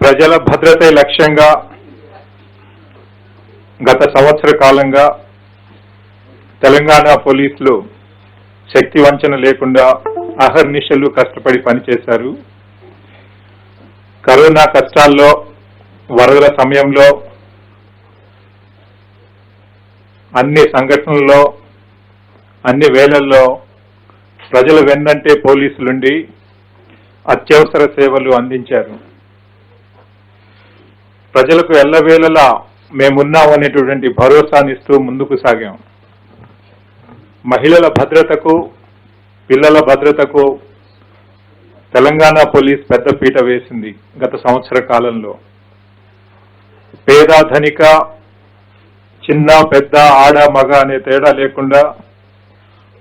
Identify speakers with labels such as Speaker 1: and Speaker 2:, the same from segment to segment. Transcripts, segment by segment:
Speaker 1: ప్రజల భద్రతే లక్ష్యంగా గత సంవత్సర కాలంగా తెలంగాణ పోలీసులు శక్తి వంచన లేకుండా అహర్నిశలు కష్టపడి పనిచేశారు. కరోనా కష్టాల్లో, వరదల సమయంలో, అన్ని సంఘటనల్లో, అన్ని వేళల్లో ప్రజల వెన్నంటే పోలీసులుండి అత్యవసర సేవలు అందించారు. ప్రజలకు ఎల్లవేళలా మేమున్నామనేటువంటి భరోసానిస్తూ ముందుకు సాగాం. మహిళల భద్రతకు, పిల్లల భద్రతకు తెలంగాణ పోలీస్ పెద్దపీట వేసింది. గత సంవత్సర కాలంలో పేద ధనిక, చిన్న పెద్ద, ఆడ మగ అనే తేడా లేకుండా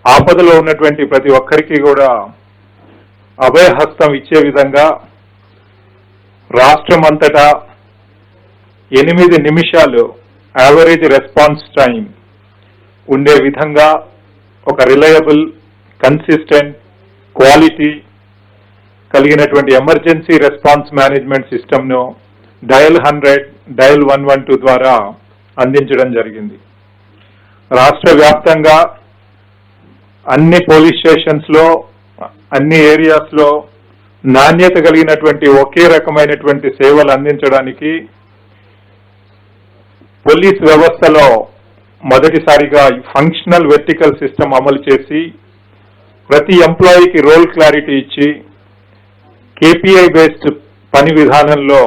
Speaker 1: ఆపదలో ఉన్నటువంటి ప్రతి ఒక్కరికి కూడా అభయహస్తం ఇచ్చే విధంగా రాష్ట్రం అంతటా 8 నిమిషాలు యావరేజ్ రెస్పాన్స్ టైం ఉండే విధంగా ఒక రిలయబుల్, కన్సిస్టెంట్, క్వాలిటీ కలిగినటువంటి ఎమర్జెన్సీ రెస్పాన్స్ మేనేజ్మెంట్ సిస్టమ్ను డయల్ 100, డయల్ 112 ద్వారా అందించడం జరిగింది. రాష్ట్ర వ్యాప్తంగా అన్ని పోలీస్ స్టేషన్స్ లో, అన్ని ఏరియాస్ లో నాణ్యత కలిగినటువంటి ఒకే రకమైనటువంటి సేవలు అందించడానికి పోలీస్ వ్యవస్థలో మొదటిసారిగా ఫంక్షనల్ వెర్టికల్ సిస్టమ్ అమలు చేసి ప్రతి ఎంప్లాయీకి రోల్ క్లారిటీ ఇచ్చి కేపీఐ బేస్డ్ పని విధానంలో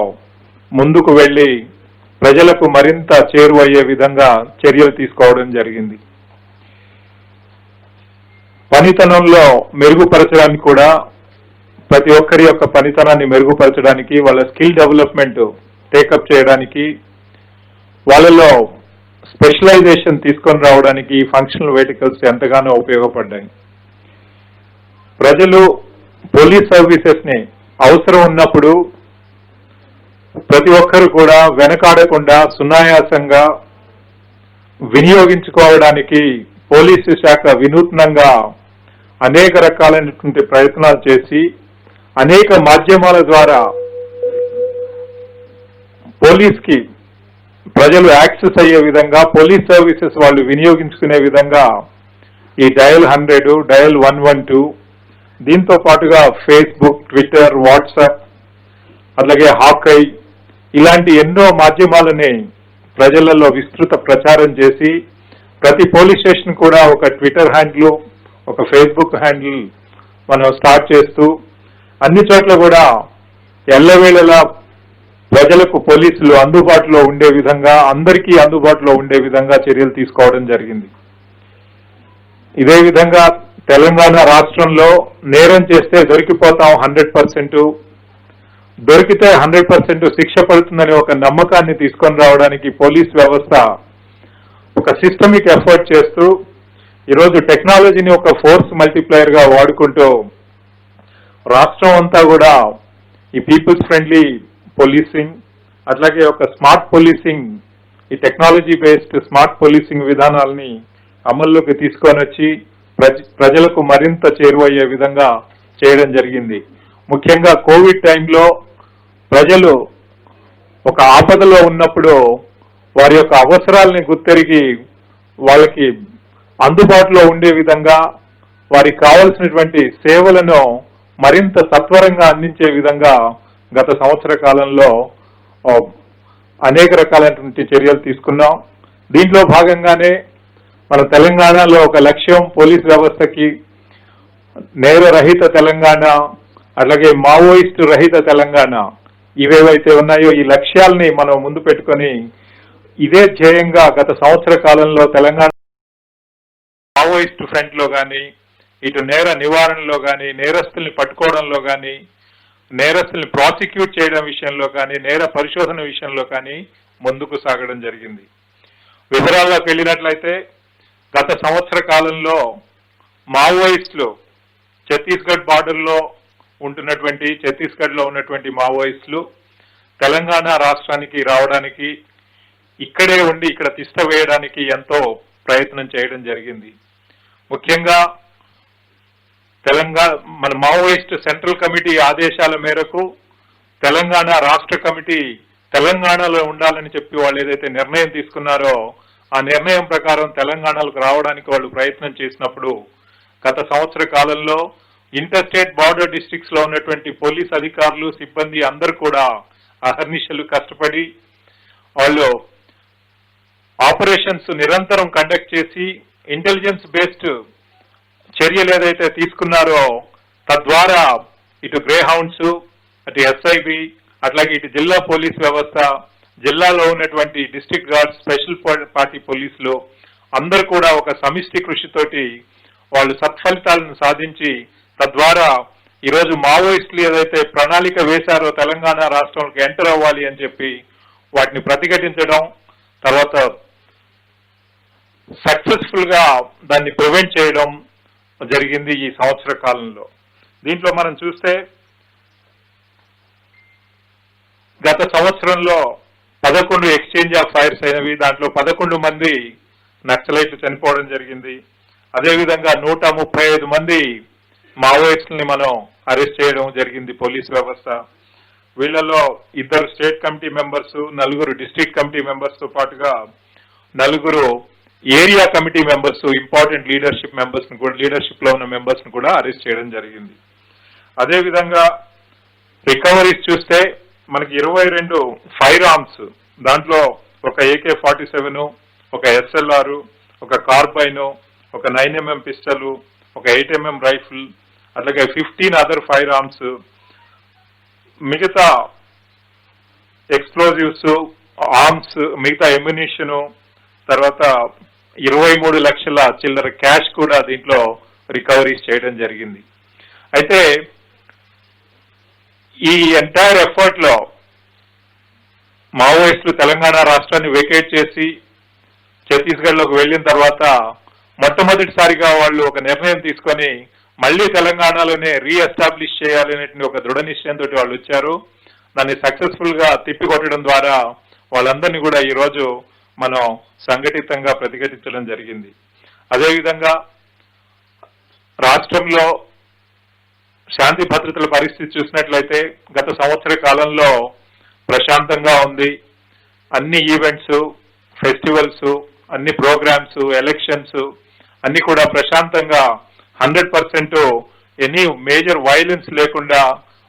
Speaker 1: ముందుకు వెళ్లి ప్రజలకు మరింత చేరువయ్యే విధంగా చర్యలు తీసుకోవడం జరిగింది. పనితనంలో మెరుగుపరచడానికి కూడా, ప్రతి ఒక్కరి యొక్క పనితనాన్ని మెరుగుపరచడానికి, వాళ్ళ స్కిల్ డెవలప్మెంట్ టేకప్ చేయడానికి, వాళ్ళలో స్పెషలైజేషన్ తీసుకొని రావడానికి ఈ ఫంక్షనల్ వెర్టికల్స్ ఎంతగానో ఉపయోగపడ్డాయి. ప్రజలు పోలీస్ సర్వీసెస్ ని అవసరం ఉన్నప్పుడు ప్రతి ఒక్కరు కూడా వెనకాడకుండా సునాయాసంగా వినియోగించుకోవడానికి పోలీసు శాఖ వినూత్నంగా అనేక రకాలైనటువంటి ప్రయత్నాలు చేసి అనేక మాధ్యమాల ద్వారా పోలీస్కి ప్రజలు యాక్సెస్ అయ్యే విధంగా, పోలీస్ సర్వీసెస్ వాళ్ళు వినియోగించుకునే విధంగా ఈ డయల్ 100, డయల్ 112, దీంతో పాటుగా ఫేస్బుక్, ట్విట్టర్, వాట్సాప్, అలాగే హాకై ఇలాంటి ఎన్నో మాధ్యమాలని ప్రజలలో విస్తృత ప్రచారం చేసి ప్రతి పోలీస్ స్టేషన్ కూడా ఒక ట్విట్టర్ హ్యాండిల్, ఒక ఫేస్బుక్ హ్యాండిల్ మనం స్టార్ట్ చేస్తూ అన్ని చోట్ల కూడా ఎల్లవేళలా ప్రజలకు పోలీసులు అందుబాటులో ఉండే విధంగా, అందరికీ అందుబాటులో ఉండే విధంగా చర్యలు తీసుకోవడం జరిగింది. ఇదే విధంగా తెలంగాణ రాష్ట్రంలో నేరం చేస్తే దొరికిపోతాం 100%, దొరికితే 100% శిక్ష పడుతుందనే ఒక నమ్మకాన్ని తీసుకొని రావడానికి పోలీస్ వ్యవస్థ ఒక సిస్టమిక్ ఎఫర్ట్ చేస్తూ ఈరోజు టెక్నాలజీని ఒక ఫోర్స్ మల్టిప్లయర్ గా వాడుకుంటూ రాష్ట్రం అంతా కూడా ఈ పీపుల్స్ ఫ్రెండ్లీ పోలీసింగ్, అట్లాగే ఒక స్మార్ట్ పోలీసింగ్, ఈ టెక్నాలజీ బేస్డ్ స్మార్ట్ పోలీసింగ్ విధానాలని అమల్లోకి తీసుకొని వచ్చి ప్రజలకు మరింత చేరువయ్యే విధంగా చేయడం జరిగింది. ముఖ్యంగా కోవిడ్ టైంలో ప్రజలు ఒక ఆపదలో ఉన్నప్పుడు వారి యొక్క అవసరాలని గుర్తెరిగి వాళ్ళకి అందుబాటులో ఉండే విధంగా, వారికి కావలసినటువంటి సేవలను మరింత సత్వరంగా అందించే విధంగా గత సంవత్సర కాలంలో అనేక రకాలైనటువంటి చర్యలు తీసుకున్నాం. దీంట్లో భాగంగానే మన తెలంగాణలో ఒక లక్ష్యం పోలీస్ వ్యవస్థకి నేర రహిత తెలంగాణ, అలాగే మావోయిస్టు రహిత తెలంగాణ, ఇవేవైతే ఉన్నాయో ఈ లక్ష్యాలని మనం ముందు పెట్టుకొని ఇదే ధ్యేయంగా గత సంవత్సర కాలంలో తెలంగాణ మావోయిస్టు ఫ్రంట్ లో కానీ, ఇటు నేర నివారణలో కానీ, నేరస్తుల్ని పట్టుకోవడంలో కానీ, నేరస్తుల్ని ప్రాసిక్యూట్ చేయడం విషయంలో కానీ, నేర పరిశోధన విషయంలో కానీ ముందుకు సాగడం జరిగింది. వివరాల్లోకి వెళ్ళినట్లయితే గత సంవత్సర కాలంలో మావోయిస్టులు ఛత్తీస్గఢ్ బార్డర్లో ఉంటున్నటువంటి, ఛత్తీస్గఢ్లో ఉన్నటువంటి మావోయిస్టులు తెలంగాణ రాష్ట్రానికి రావడానికి, ఇక్కడే ఉండి ఇక్కడ తిష్ట వేయడానికి ఎంతో ప్రయత్నం చేయడం జరిగింది. ముఖ్యంగా తెలంగాణ మన మావోయిస్ట్ సెంట్రల్ కమిటీ ఆదేశాల మేరకు తెలంగాణ రాష్ట్ర కమిటీ తెలంగాణలో ఉండాలని చెప్పి వాళ్ళు ఏదైతే నిర్ణయం తీసుకున్నారో ఆ నిర్ణయం ప్రకారం తెలంగాణకు రావడానికి వాళ్ళు ప్రయత్నం చేసినప్పుడు గత సంవత్సర కాలంలో ఇంటర్ స్టేట్ బార్డర్ డిస్ట్రిక్ట్స్ లో ఉన్నటువంటి పోలీస్ అధికారులు సిబ్బంది అందరూ కూడా అహర్నిశలు కష్టపడి వాళ్ళు ఆపరేషన్స్ నిరంతరం కండక్ట్ చేసి ఇంటెలిజెన్స్ బేస్డ్ చర్యలు ఏదైతే తీసుకున్నారో తద్వారా ఇటు గ్రే హౌండ్స్ అటు ఎస్ఐబి అట్లాగే ఇటు జిల్లా పోలీస్ వ్యవస్థ జిల్లాలో ఉన్నటువంటి డిస్ట్రిక్ట్ గార్డ్ స్పెషల్ పార్టీ పోలీసులు అందరూ కూడా ఒక సమిష్టి కృషితోటి వాళ్ళు సత్ఫలితాలను సాధించి తద్వారా ఈరోజు మావోయిస్టులు ఏదైతే ప్రణాళిక వేశారో తెలంగాణ రాష్ట్రంలోకి ఎంటర్ అవ్వాలి అని చెప్పి వాటిని ప్రతిఘటించడం తర్వాత సక్సెస్ఫుల్ గా దాన్ని ప్రివెంట్ చేయడం జరిగింది ఈ సంవత్సర కాలంలో. దీంట్లో మనం చూస్తే గత సంవత్సరంలో 11 ఎక్స్చేంజ్ ఆఫ్ ఫైర్స్ అయినవి, దాంట్లో 11 మంది నక్సలైట్లు చనిపోవడం జరిగింది. అదేవిధంగా 135 మంది మావోయిస్టుల్ని మనం అరెస్ట్ చేయడం జరిగింది పోలీస్ వ్యవస్థ. వీళ్లలో 2 state committee members, 4 district committee members తో పాటుగా 4 area committee members, important leadership members ని కూడా, లీడర్షిప్ లో ఉన్న మెంబర్స్ ని కూడా అరెస్ట్ చేయడం జరిగింది. అదేవిధంగా రికవరీస్ చూస్తే మనకి 22 ఫైర్ ఆర్మ్స్, దాంట్లో ఒక AK-47, ఒక SLR, ఒక కార్బైన్, ఒక 9mm పిస్టల్, ఒక 8mm రైఫిల్, అట్లాగే 15 అదర్ ఫైర్ ఆర్మ్స్, మిగతా ఎక్స్ప్లోజివ్స్, ఆర్మ్స్, మిగతా ఎమ్యునిషన్, తర్వాత 23 లక్షల చిల్లర క్యాష్ కూడా దీంట్లో రికవరీస్ చేయడం జరిగింది. అయితే ఈ ఎంటైర్ ఎఫర్ట్ లో మావోయిస్టులు తెలంగాణ రాష్ట్రాన్ని వెకేట్ చేసి ఛత్తీస్గఢ్ లోకి వెళ్లిన తర్వాత మొట్టమొదటిసారిగా వాళ్ళు ఒక నిర్ణయం తీసుకొని మళ్లీ తెలంగాణలోనే రీఎస్టాబ్లిష్ చేయాలనేటువంటి ఒక దృఢ నిశ్చయంతో వాళ్ళు వచ్చారు. దాన్ని సక్సెస్ఫుల్ గా తిప్పికొట్టడం ద్వారా వాళ్ళందరినీ కూడా ఈ రోజు మనం సంఘటితంగా ప్రతిఘటించడం జరిగింది. అదేవిధంగా రాష్ట్రంలో శాంతి భద్రతల పరిస్థితి చూసినట్లయితే గత సంవత్సర కాలంలో ప్రశాంతంగా ఉంది. అన్ని ఈవెంట్స్, ఫెస్టివల్స్, అన్ని ప్రోగ్రామ్స్, ఎలక్షన్స్ అన్ని కూడా ప్రశాంతంగా 100% ఎనీ మేజర్ వైలెన్స్ లేకుండా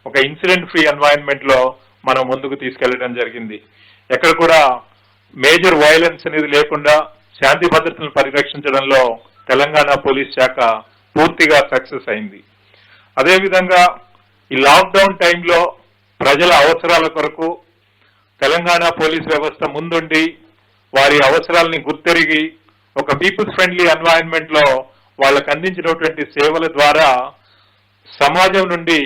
Speaker 1: ఒక ఇన్సిడెంట్ ఫ్రీ ఎన్వైరన్మెంట్ లో మనం ముందుకు తీసుకెళ్లడం జరిగింది. ఎక్కడ కూడా మేజర్ వైలెన్స్ అనేది లేకుండా శాంతి భద్రతలను పరిరక్షించడంలో తెలంగాణ పోలీస్ శాఖ పూర్తిగా సక్సెస్ అయింది. అదేవిధంగా ఈ లాక్డౌన్ టైంలో ప్రజల అవసరాల కొరకు తెలంగాణ పోలీస్ వ్యవస్థ ముందుండి వారి అవసరాలని గుర్తెరిగి ఒక పీపుల్స్ ఫ్రెండ్లీ ఎన్వైరన్మెంట్ లో వాళ్ళకు అందించినటువంటి సేవల ద్వారా సమాజం నుండి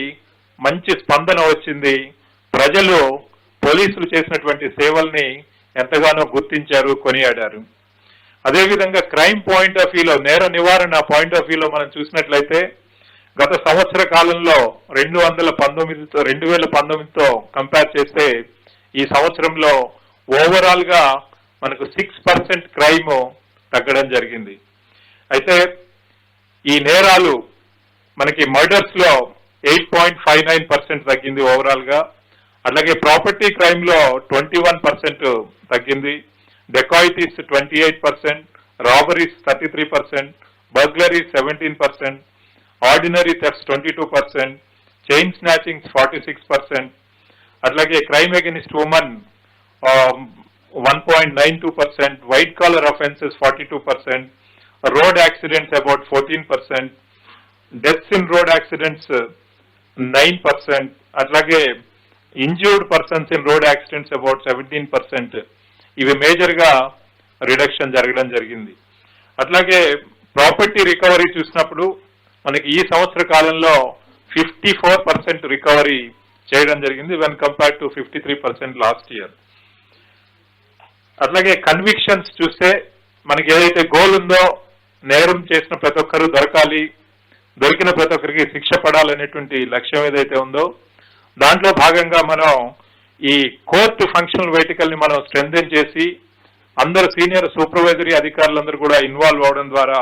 Speaker 1: మంచి స్పందన వచ్చింది. ప్రజలు పోలీసులు చేసినటువంటి సేవల్ని ఎంతగానో గుర్తించారు, కొనియాడారు. అదేవిధంగా క్రైమ్ పాయింట్ ఆఫ్ వ్యూలో, నేర నివారణ పాయింట్ ఆఫ్ వ్యూలో మనం చూసినట్లయితే గత సంవత్సర కాలంలో 2019తో కంపేర్ చేస్తే ఈ సంవత్సరంలో ఓవరాల్ గా మనకు 6% క్రైమ్ తగ్గడం జరిగింది. అయితే ఈ నేరాలు మనకి మర్డర్స్ లో 8.59% తగ్గింది ఓవరాల్ గా. అలాగే ప్రాపర్టీ క్రైమ్ లో 21% తగ్గింది. Dacoities 28%, robberies 33%, బర్గ్లరీస్ 17%, ordinary thefts 22%, chain snatchings 46%, అట్లాగే crime against women 1.92%, white collar offences 42%, road accidents about 14%, deaths in road accidents 9%, అట్లాగే injured persons in road accidents about 17%. ఇవి మేజర్ గా రిడక్షన్ జరగడం జరిగింది. అట్లాగే ప్రాపర్టీ రికవరీ చూసినప్పుడు మనకి ఈ సంవత్సర కాలంలో 54% రికవరీ చేయడం జరిగింది when compared to 53% last year. అట్లాగే కన్విక్షన్స్ చూస్తే మనకి ఏదైతే గోల్ ఉందో, నేరం చేసిన ప్రతి ఒక్కరూ దొరకాలి, దొరికిన ప్రతి ఒక్కరికి శిక్ష పడాలనేటువంటి లక్ష్యం ఏదైతే ఉందో దాంట్లో భాగంగా మనం ఈ కోర్టు ఫంక్షనల్ వెహికల్ ని మనం స్ట్రెంథెన్ చేసి అందరు సీనియర్ సూపర్వైజరీ అధికారులందరూ కూడా ఇన్వాల్వ్ అవడం ద్వారా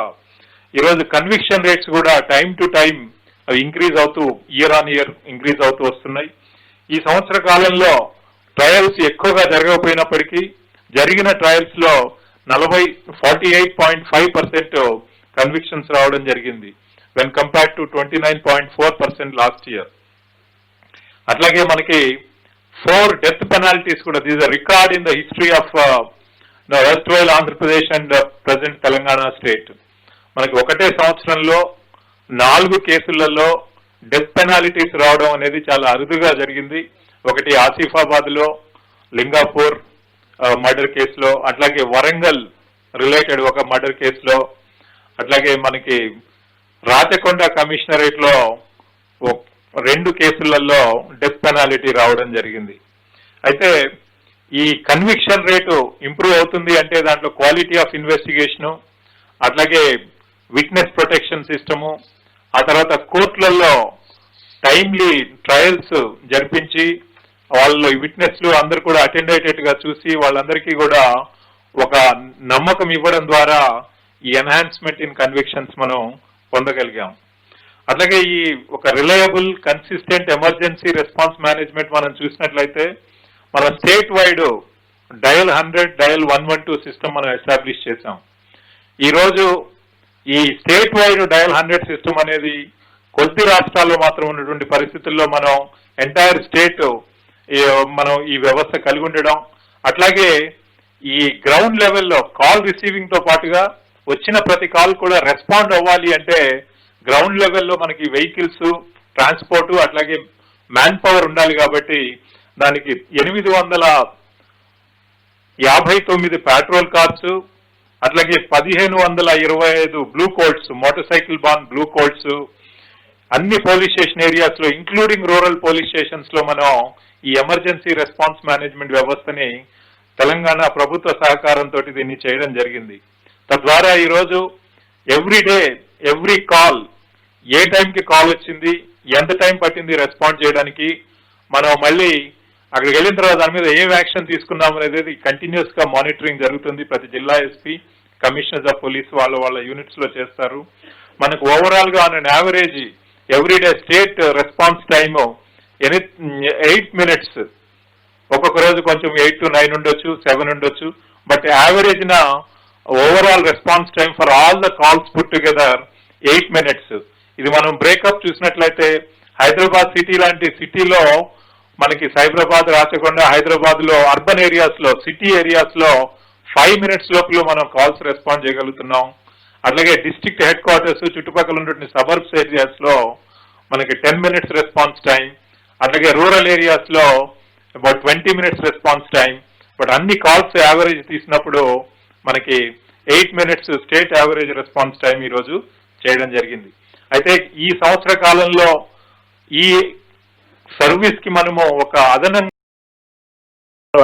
Speaker 1: ఈరోజు కన్విక్షన్ రేట్స్ కూడా టైం టు టైం అవి ఇంక్రీజ్ అవుతూ ఇయర్ ఆన్ ఇయర్ ఇంక్రీజ్ అవుతూ వస్తున్నాయి. ఈ సంవత్సర కాలంలో ట్రయల్స్ ఎక్కువగా జరగకపోయినప్పటికీ జరిగిన ట్రయల్స్ లో 48.5% కన్విక్షన్స్ రావడం జరిగింది when compare to 29.4% last year. అట్లాగే మనకి 4 డెత్ పెనాల్టీస్ కూడా, this record in the history of erstwhile Andhra Pradesh and present Telangana state. మనకి ఒకటే సంవత్సరంలో 4 కేసులలో డెత్ పెనాల్టీస్ రావడం అనేది చాలా అరుదుగా జరిగింది. ఒకటి ఆసిఫాబాద్ లో, లింగాపూర్ మర్డర్ కేసులో, అట్లాగే వరంగల్ రిలేటెడ్ ఒక మర్డర్ కేసులో, అట్లాగే మనకి రాచకొండ కమిషనరేట్ లో 2 కేసులలో డెత్ పెనాల్టీ రావడం జరిగింది. అయితే ఈ కన్విక్షన్ రేటు ఇంప్రూవ్ అవుతుంది అంటే దాంట్లో క్వాలిటీ ఆఫ్ ఇన్వెస్టిగేషను, అట్లాగే విట్నెస్ ప్రొటెక్షన్ సిస్టము, ఆ తర్వాత కోర్టులలో టైమ్లీ ట్రయల్స్ జరిపించి వాళ్ళు విట్నెస్లు అందరూ కూడా అటెండ్ అయ్యేటట్టుగా చూసి వాళ్ళందరికీ కూడా ఒక నమ్మకం ఇవ్వడం ద్వారా ఈ ఎన్హాన్స్మెంట్ ఇన్ కన్విక్షన్స్ మనం పొందగలిగాం. అట్లాగే ఈ ఒక reliable consistent emergency response management మనం చూసినట్లయితే మన state wide dial 100, dial 112 system మనం ఎస్టాబ్లిష్ చేశాం. ఈరోజు ఈ స్టేట్ వైడ్ డయల్ 100 సిస్టమ్ అనేది కొద్ది రాష్ట్రాల్లో మాత్రం ఉన్నటువంటి పరిస్థితుల్లో మనం ఎంటైర్ స్టేట్ మనం ఈ వ్యవస్థ కలిగి ఉండడం, అట్లాగే ఈ గ్రౌండ్ లెవెల్లో కాల్ రిసీవింగ్ తో పాటుగా వచ్చిన ప్రతి కాల్ కూడా రెస్పాండ్ అవ్వాలి అంటే గ్రౌండ్ లెవెల్లో మనకి వెహికల్స్, ట్రాన్స్పోర్ట్, అట్లాగే మ్యాన్ పవర్ ఉండాలి. కాబట్టి దానికి 859 పెట్రోల్ కార్స్, అట్లాగే 1525 బ్లూ కోడ్స్, మోటార్ సైకిల్ బాన్ బ్లూ కోడ్స్ అన్ని పోలీస్ స్టేషన్ ఏరియాస్ లో ఇంక్లూడింగ్ రూరల్ పోలీస్ స్టేషన్స్ లో మనం ఈ ఎమర్జెన్సీ రెస్పాన్స్ మేనేజ్మెంట్ వ్యవస్థని తెలంగాణ ప్రభుత్వ సహకారంతో దీన్ని చేయడం జరిగింది. తద్వారా ఈరోజు ఎవ్రీ డే ఎవ్రీ కాల్, ఏ టైంకి కాల్ వచ్చింది, ఎంత టైం పట్టింది రెస్పాండ్ చేయడానికి, మనం మళ్ళీ అక్కడికి వెళ్ళిన తర్వాత దాని మీద ఏం యాక్షన్ తీసుకున్నాం అనేది కంటిన్యూస్ గా మానిటరింగ్ జరుగుతుంది. ప్రతి జిల్లా ఎస్పీ, కమిషనర్స్ ఆఫ్ పోలీస్ వాళ్ళ యూనిట్స్ లో చేస్తారు. మనకు ఓవరాల్ గా on an average everyday state response time 8 minutes. ఒక్కొక్క రోజు కొంచెం 8 to 9 ఉండొచ్చు, 7 ఉండొచ్చు, బట్ యావరేజ్ నా overall response time for all the calls put together 8 minutes. ఇది మనం బ్రేకప్ చూసినట్లయితే హైదరాబాద్ సిటీ లాంటి సిటీలో మనకి సైబరాబాద్, రాచకొండ, హైదరాబాద్ లో అర్బన్ ఏరియాస్ లో, సిటీ ఏరియాస్ లో 5 minutes లోపల మనం కాల్స్ రెస్పాండ్ చేయగలుగుతున్నాం. అట్లాగే డిస్ట్రిక్ట్ హెడ్ క్వార్టర్స్ చుట్టుపక్కల ఉన్నటువంటి సబర్బ్స్ ఏరియాస్ లో మనకి 10 minutes రెస్పాన్స్ టైం, అట్లాగే రూరల్ ఏరియాస్ లో about 20 minutes response time. But అన్ని కాల్స్ యావరేజ్ తీసినప్పుడు మనకి 8 minutes state average response time ఈ రోజు చేయడం జరిగింది. అయితే ఈ సంవత్సర కాలంలో ఈ సర్వీస్ కి మనము ఒక అదనంగా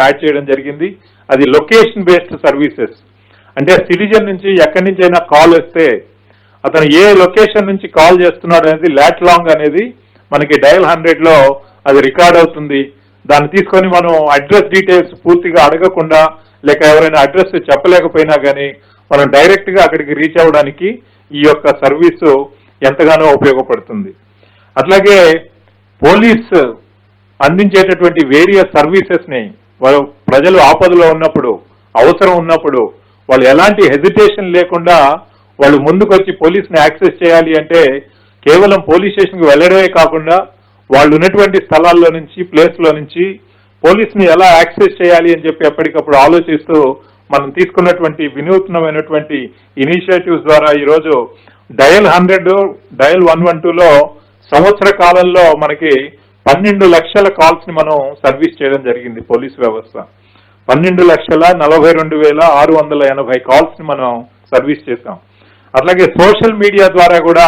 Speaker 1: యాడ్ చేయడం జరిగింది. అది లొకేషన్ బేస్డ్ సర్వీసెస్. అంటే సిటిజన్ నుంచి ఎక్కడి నుంచి అయినా కాల్ వస్తే అతను ఏ లొకేషన్ నుంచి కాల్ చేస్తున్నాడు అనేది లాట్ లాంగ్ అనేది మనకి డయల్ 100 లో అది రికార్డ్ అవుతుంది. దాన్ని తీసుకొని మనం అడ్రస్ డీటెయిల్స్ పూర్తిగా అడగకుండా, లేక ఎవరైనా అడ్రస్ చెప్పలేకపోయినా కానీ మనం డైరెక్ట్ గా అక్కడికి రీచ్ అవ్వడానికి ఈ యొక్క సర్వీసు ఎంతగానో ఉపయోగపడుతుంది. అట్లాగే పోలీస్ అందించేటటువంటి వేరియస్ సర్వీసెస్ ని వాళ్ళు ప్రజలు ఆపదలో ఉన్నప్పుడు, అవసరం ఉన్నప్పుడు వాళ్ళు ఎలాంటి హెజిటేషన్ లేకుండా వాళ్ళు ముందుకొచ్చి పోలీస్ని యాక్సెస్ చేయాలి అంటే కేవలం పోలీస్ స్టేషన్కి వెళ్ళడమే కాకుండా వాళ్ళు ఉన్నటువంటి స్థలాల్లో నుంచి, ప్లేస్ లో నుంచి పోలీస్ని ఎలా యాక్సెస్ చేయాలి అని చెప్పి ఎప్పటికప్పుడు ఆలోచిస్తూ మనం తీసుకున్నటువంటి వినూత్నమైనటువంటి ఇనిషియేటివ్స్ ద్వారా ఈరోజు డయల్ 100, డయల్ 112లో సంవత్సర కాలంలో మనకి 12 లక్షల కాల్స్ ని మనం సర్వీస్ చేయడం జరిగింది. పోలీస్ వ్యవస్థ 12,42,680 కాల్స్ ని మనం సర్వీస్ చేసాం. అట్లాగే సోషల్ మీడియా ద్వారా కూడా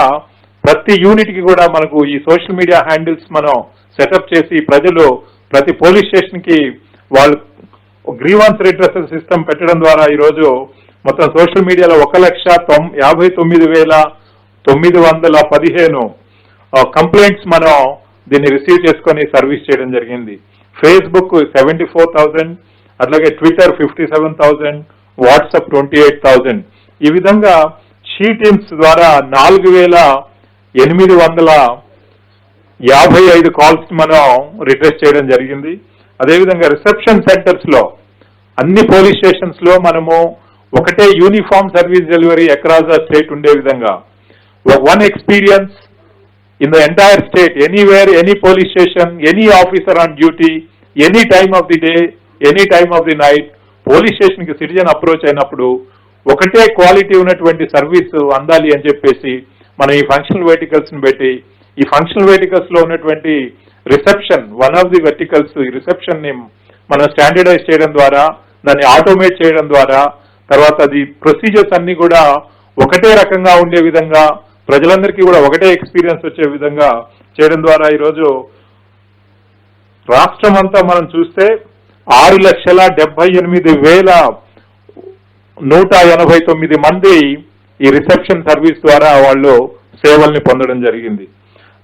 Speaker 1: ప్రతి యూనిట్ కి కూడా మనకు ఈ సోషల్ మీడియా హ్యాండిల్స్ మనం సెటప్ చేసి ప్రజలు ప్రతి పోలీస్ స్టేషన్ కి వాళ్ళు గ్రీవాన్స్ రిడ్రెసల్ సిస్టమ్ పెట్టడం ద్వారా ఈరోజు మొత్తం సోషల్ మీడియాలో 1,59,915 కంప్లైంట్స్ మనం దీన్ని రిసీవ్ చేసుకొని సర్వీస్ చేయడం జరిగింది. ఫేస్బుక్ 74,000, అట్లాగే ట్విట్టర్ 57,000, వాట్సాప్ 28,000. ఈ విధంగా షీ టీమ్స్ ద్వారా 4,800 55 కాల్స్ మనం రిట్రెస్ చేయడం జరిగింది. అదేవిధంగా రిసెప్షన్ సెంటర్స్ లో అన్ని పోలీస్ స్టేషన్స్ లో మనము ఒకటే uniform service delivery across the state ఉండే విధంగా one experience in the entire state, anywhere, any police station, any officer on duty, any time of the day, any time of the night police station కి citizen approach అయినప్పుడు ఒకటే quality ఉన్నటువంటి service అందాలి అని చెప్పేసి మనం ఈ ఫంక్షనల్ వెహికల్స్ ని పెట్టి, ఈ ఫంక్షనల్ వెహికల్స్ లో ఉన్నటువంటి reception, one of the verticals reception ని మనం స్టాండర్డైజ్ చేయడం ద్వారా, దాన్ని ఆటోమేట్ చేయడం ద్వారా, తర్వాత అది ప్రొసీజర్స్ అన్ని కూడా ఒకటే రకంగా ఉండే విధంగా, ప్రజలందరికీ కూడా ఒకటే ఎక్స్పీరియన్స్ వచ్చే విధంగా చేయడం ద్వారా ఈరోజు రాష్ట్రం అంతా మనం చూస్తే 6,78,189 మంది ఈ రిసెప్షన్ సర్వీస్ ద్వారా వాళ్ళు సేవల్ని పొందడం జరిగింది.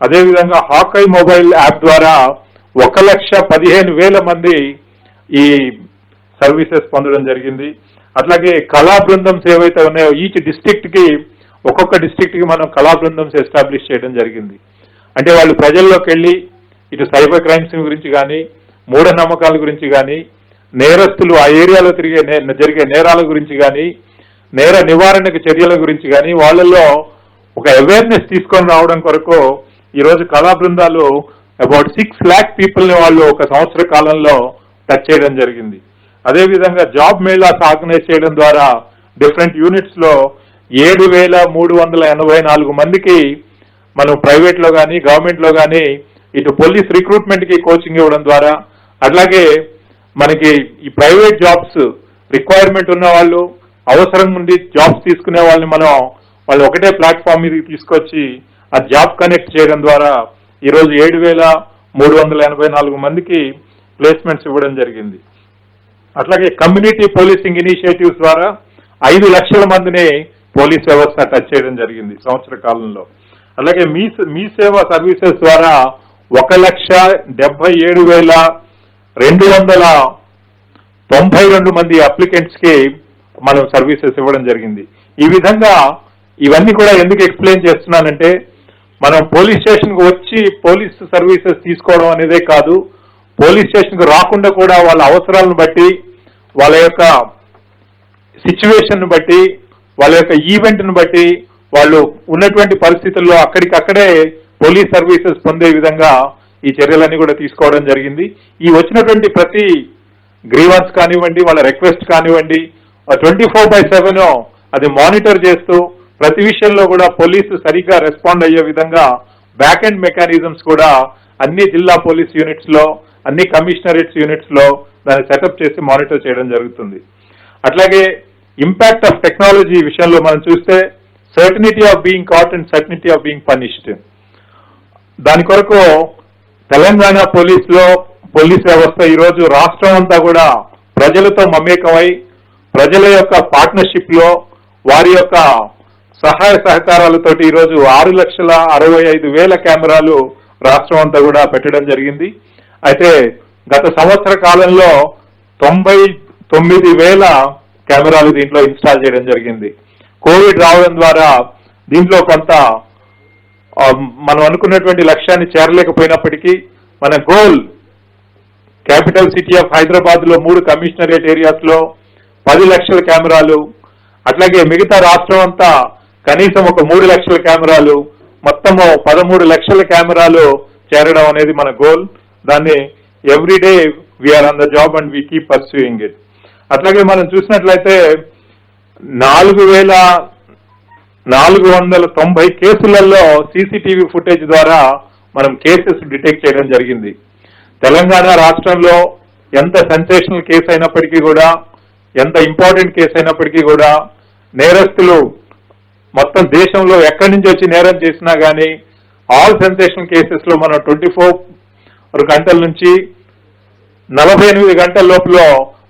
Speaker 1: అదేవిధంగా హాకై మొబైల్ యాప్ ద్వారా 1,15,000 మంది ఈ సర్వీసెస్ పొందడం జరిగింది. అట్లాగే కళా బృందం ఏవైతే ఉన్నాయో ఈచ్ డిస్ట్రిక్ట్ కి, ఒక్కొక్క డిస్ట్రిక్ట్ కి మనం కళా బృందం ఎస్టాబ్లిష్ చేయడం జరిగింది. అంటే వాళ్ళు ప్రజల్లోకి వెళ్ళి ఇటు సైబర్ క్రైమ్స్ గురించి కానీ, మూఢనమ్మకాల గురించి కానీ, నేరస్తులు ఆ ఏరియాలో జరిగే నేరాల గురించి కానీ, నేర నివారణకు చర్యల గురించి కానీ వాళ్ళల్లో ఒక అవేర్నెస్ తీసుకొని రావడం కొరకు ఈరోజు కళా బృందాలు అబౌట్ 6 lakh పీపుల్ని వాళ్ళు ఒక సంవత్సర కాలంలో టచ్ చేయడం జరిగింది. అదేవిధంగా జాబ్ మేళాస్ ఆర్గనైజ్ చేయడం ద్వారా డిఫరెంట్ యూనిట్స్ లో 7,384 మందికి మనం ప్రైవేట్ లో కానీ, గవర్నమెంట్ లో కానీ, ఇటు పోలీస్ రిక్రూట్మెంట్ కి కోచింగ్ ఇవ్వడం ద్వారా, అట్లాగే మనకి ఈ ప్రైవేట్ జాబ్స్ రిక్వైర్మెంట్ ఉన్న వాళ్ళు, అవసరం నుండి జాబ్స్ తీసుకునే వాళ్ళని మనం వాళ్ళు ఒకటే ప్లాట్ఫామ్ మీదకి తీసుకొచ్చి ఆ జాబ్ కనెక్ట్ చేయడం ద్వారా ఈరోజు 7,384 మందికి ప్లేస్మెంట్స్ ఇవ్వడం జరిగింది. అట్లాగే కమ్యూనిటీ పోలీసింగ్ ఇనిషియేటివ్స్ ద్వారా 5 లక్షల మందిని పోలీస్ వ్యవస్థ టచ్ చేయడం జరిగింది సంవత్సర కాలంలో. అలాగే మీ సేవ సర్వీసెస్ ద్వారా 1,77,292 మంది అప్లికెంట్స్ కి మనం సర్వీసెస్ ఇవ్వడం జరిగింది. ఈ విధంగా ఇవన్నీ కూడా ఎందుకు ఎక్స్ప్లెయిన్ చేస్తున్నానంటే, మనం పోలీస్ స్టేషన్ కు వచ్చి పోలీస్ సర్వీసెస్ తీసుకోవడం అనేదే కాదు, పోలీస్ స్టేషన్ కు రాకుండా కూడా వాళ్ళ అవసరాలను బట్టి, వాళ్ళ యొక్క సిచ్యువేషన్ ను బట్టి, వాళ్ళ యొక్క ఈవెంట్ ను బట్టి, వాళ్ళు ఉన్నటువంటి పరిస్థితుల్లో అక్కడికక్కడే పోలీస్ సర్వీసెస్ పొందే విధంగా ఈ చర్యలన్నీ కూడా తీసుకోవడం జరిగింది. ఈ వచ్చినటువంటి ప్రతి గ్రీవెన్స్ కానివ్వండి, వాళ్ళ రిక్వెస్ట్ కానివ్వండి, 24/7 అది మానిటర్ చేస్తూ ప్రతి విషయంలో కూడా పోలీసు సరిగ్గా రెస్పాండ్ అయ్యే విధంగా బ్యాక్ ఎండ్ మెకానిజమ్స్ కూడా అన్ని జిల్లా పోలీస్ యూనిట్స్ లో, అన్ని కమిషనరేట్స్ యూనిట్స్ లో దాన్ని సెటప్ చేసి మానిటర్ చేయడం జరుగుతుంది. అట్లాగే ఇంపాక్ట్ ఆఫ్ టెక్నాలజీ విషయంలో మనం చూస్తే certainty of being caught and certainty of being punished. దాని కొరకు తెలంగాణ పోలీస్ వ్యవస్థ ఈరోజు రాష్ట్రం అంతా కూడా ప్రజలతో మమేకమై, ప్రజల యొక్క పార్ట్నర్షిప్ లో, వారి యొక్క సహాయ సహకారాలతోటి ఈరోజు 6,65,000 కెమెరాలు రాష్ట్రం అంతా కూడా పెట్టడం జరిగింది. అయితే గత సంవత్సర కాలంలో 99,000 కెమెరాలు దీంట్లో ఇన్స్టాల్ చేయడం జరిగింది. కోవిడ్ రావడం ద్వారా దీంట్లో కొంత మనం అనుకున్నటువంటి లక్ష్యాన్ని చేరలేకపోయినప్పటికీ మన goal capital city of Hyderabad లో 3 కమిషనరేట్ ఏరియాస్ లో 10 లక్షల కెమెరాలు, అట్లాగే మిగతా రాష్ట్రం అంతా కనీసం ఒక 3 లక్షల కెమెరాలు, మొత్తము 13 లక్షల కెమెరాలు చేరడం అనేది మన గోల్. దాన్ని everyday we are on the job and we keep pursuing it. అట్లాగే మనం చూసినట్లయితే 4,490 కేసులలో సీసీటీవీ ఫుటేజ్ ద్వారా మనం కేసెస్ డిటెక్ట్ చేయడం జరిగింది. తెలంగాణ రాష్ట్రంలో ఎంత సెన్సేషనల్ కేసు అయినప్పటికీ కూడా, ఎంత ఇంపార్టెంట్ కేసు అయినప్పటికీ కూడా, నేరస్తులు మొత్తం దేశంలో ఎక్కడి నుంచి వచ్చి నేరం చేసినా కానీ ఆల్ సెన్సేషనల్ కేసెస్ లో మనం 24 గంటల నుంచి 48 గంటల లోపల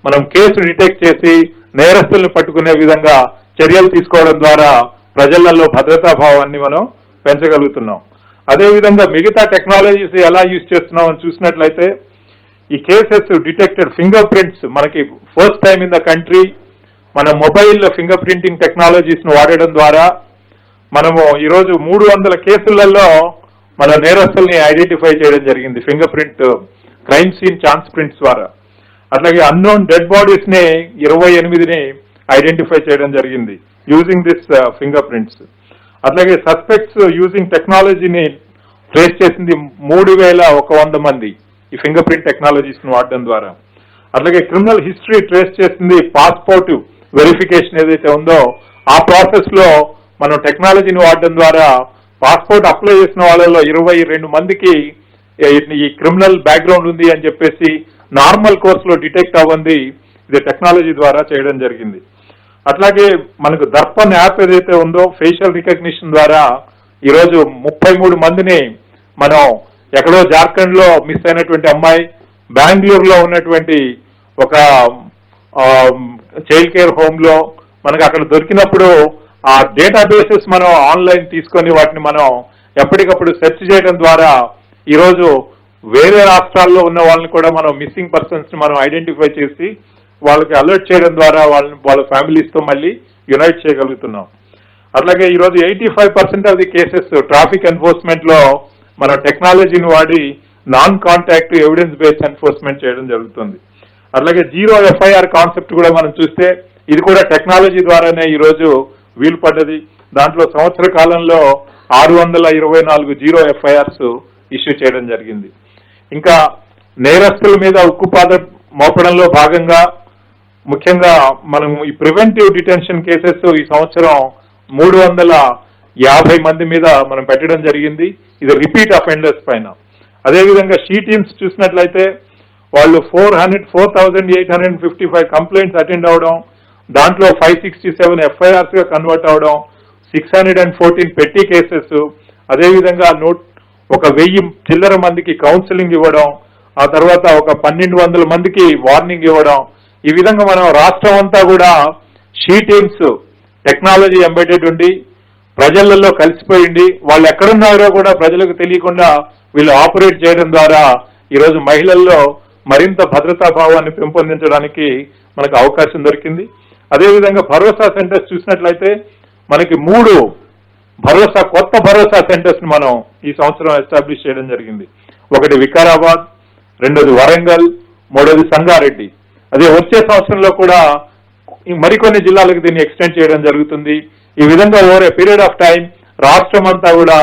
Speaker 1: మనం కేసు డిటెక్ట్ చేసి నేరస్తులను పట్టుకునే విధంగా చర్యలు తీసుకోవడం ద్వారా ప్రజలలో భద్రతా భావాన్ని మనం పెంచగలుగుతున్నాం. అదేవిధంగా మిగతా టెక్నాలజీస్ ఎలా యూజ్ చేస్తున్నాం అని చూసినట్లయితే, ఈ కేసెస్ డిటెక్టెడ్ ఫింగర్ ప్రింట్స్ మనకి first time in the country మన మొబైల్ ఫింగర్ ప్రింటింగ్ టెక్నాలజీస్ ను వాడడం ద్వారా మనము ఈరోజు 300 కేసులలో మన నేరస్తుల్ని ఐడెంటిఫై చేయడం జరిగింది finger print crime scene chance prints ద్వారా. అట్లాగే అన్నోన్ డెడ్ బాడీస్ ని 28ని ఐడెంటిఫై చేయడం జరిగింది యూజింగ్ దిస్ ఫింగర్ ప్రింట్స్. అట్లాగే సస్పెక్ట్స్ యూజింగ్ టెక్నాలజీని ట్రేస్ చేసింది 3100 మంది ఈ ఫింగర్ ప్రింట్ టెక్నాలజీస్ ని వాడడం ద్వారా. అట్లాగే క్రిమినల్ హిస్టరీ ట్రేస్ చేసింది పాస్పోర్ట్ వెరిఫికేషన్ ఏదైతే ఉందో ఆ ప్రాసెస్ లో మనం టెక్నాలజీని వాడడం ద్వారా పాస్పోర్ట్ అప్లై చేసిన వాళ్ళలో 22 మందికి ఈ క్రిమినల్ బ్యాక్గ్రౌండ్ ఉంది అని చెప్పేసి నార్మల్ కోర్సులో డిటెక్ట్ అవ్వండి ఇది టెక్నాలజీ ద్వారా చేయడం జరిగింది. అట్లాగే మనకు దర్పణ్ యాప్ ఏదైతే ఉందో ఫేషియల్ రికగ్నిషన్ ద్వారా ఈరోజు 33 మందిని మనం ఎక్కడో జార్ఖండ్ లో మిస్ అయినటువంటి అమ్మాయి బెంగళూరులో ఉన్నటువంటి ఒక చైల్డ్ కేర్ హోమ్ లో మనకు అక్కడ దొరికినప్పుడు ఆ డేటాబేసెస్ మనం ఆన్లైన్ తీసుకొని వాటిని మనం ఎప్పటికప్పుడు సెర్చ్ చేయడం ద్వారా ఈరోజు వేరే రాష్ట్రాల్లో ఉన్న వాళ్ళని కూడా మనం మిస్సింగ్ పర్సన్స్ ని మనం ఐడెంటిఫై చేసి వాళ్ళకి అలర్ట్ చేయడం ద్వారా వాళ్ళ ఫ్యామిలీస్ తో మళ్ళీ యునైట్ చేయగలుగుతున్నాం. అట్లాగే ఈరోజు 85% of the cases traffic enforcement లో మన టెక్నాలజీని వాడి non contact evidence based enforcement చేయడం జరుగుతుంది. అట్లాగే జీరో ఎఫ్ఐఆర్ కాన్సెప్ట్ కూడా మనం చూస్తే ఇది కూడా టెక్నాలజీ ద్వారానే ఈరోజు వీలు పడ్డది. దాంట్లో సంవత్సర కాలంలో 624 జీరో ఎఫ్ఐఆర్స్ ఇష్యూ చేయడం జరిగింది. ఇంకా నేరస్తుల మీద ఉక్కుపాద మోపడంలో భాగంగా ముఖ్యంగా మనం ఈ ప్రివెంటివ్ డిటెన్షన్ కేసెస్ ఈ సంవత్సరం 350 మంది మీద మనం పెట్టడం జరిగింది. ఇది రిపీట్ అఫెండర్స్ పైన. అదేవిధంగా షీ టీమ్స్ చూసినట్లయితే వాళ్ళు 4,855 కంప్లైంట్స్ అటెండ్ అవడం, దాంట్లో 567 ఎఫ్ఐఆర్స్ గా కన్వర్ట్ అవడం, 614 పెట్టి కేసెస్, అదేవిధంగా 1000 చిల్లర మందికి కౌన్సిలింగ్ ఇవ్వడం, ఆ తర్వాత ఒక 1200 మందికి వార్నింగ్ ఇవ్వడం. ఈ విధంగా మనం రాష్ట్రం అంతా కూడా షీ టీమ్స్ టెక్నాలజీ ఎంబెడెడ్ ఉండి ప్రజలలో కలిసిపోయింది వాళ్ళు ఎక్కడున్నారో కూడా ప్రజలకు తెలియకుండా వీళ్ళు ఆపరేట్ చేయడం ద్వారా ఈరోజు మహిళల్లో మరింత భద్రతా భావాన్ని పెంపొందించడానికి మనకు అవకాశం దొరికింది. అదేవిధంగా భరోసా సెంటర్స్ చూసినట్లయితే మనకి 3 కొత్త భరోసా సెంటర్స్ ని మనం ఈ సంవత్సరం ఎస్టాబ్లిష్ చేయడం జరిగింది. ఒకటి వికారాబాద్, రెండోది వరంగల్, మూడోది సంగారెడ్డి. అదే వచ్చే సంవత్సరంలో కూడా మరికొన్ని జిల్లాలకు దీన్ని ఎక్స్టెండ్ చేయడం జరుగుతుంది. ఈ విధంగా over a period of time రాష్ట్రం అంతా కూడా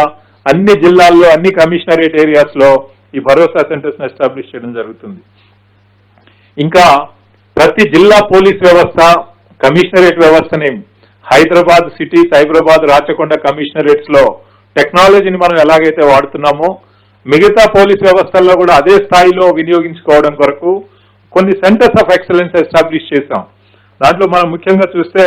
Speaker 1: అన్ని జిల్లాల్లో అన్ని కమిషనరేట్ ఏరియాస్ లో ఈ భరోసా సెంటర్స్ ని ఎస్టాబ్లిష్ చేయడం జరుగుతుంది. ఇంకా ప్రతి జిల్లా పోలీస్ వ్యవస్థ కమిషనరేట్ వ్యవస్థని హైదరాబాద్ సిటీ, సైబరాబాద్, రాచకొండ కమిషనరేట్స్ లో టెక్నాలజీని మనం ఎలాగైతే వాడుతున్నామో మిగతా పోలీస్ వ్యవస్థల్లో కూడా అదే స్థాయిలో వినియోగించుకోవడం కొరకు కొన్ని సెంటర్స్ ఆఫ్ ఎక్సలెన్స్ ఎస్టాబ్లిష్ చేశాం. దాంట్లో మనం ముఖ్యంగా చూస్తే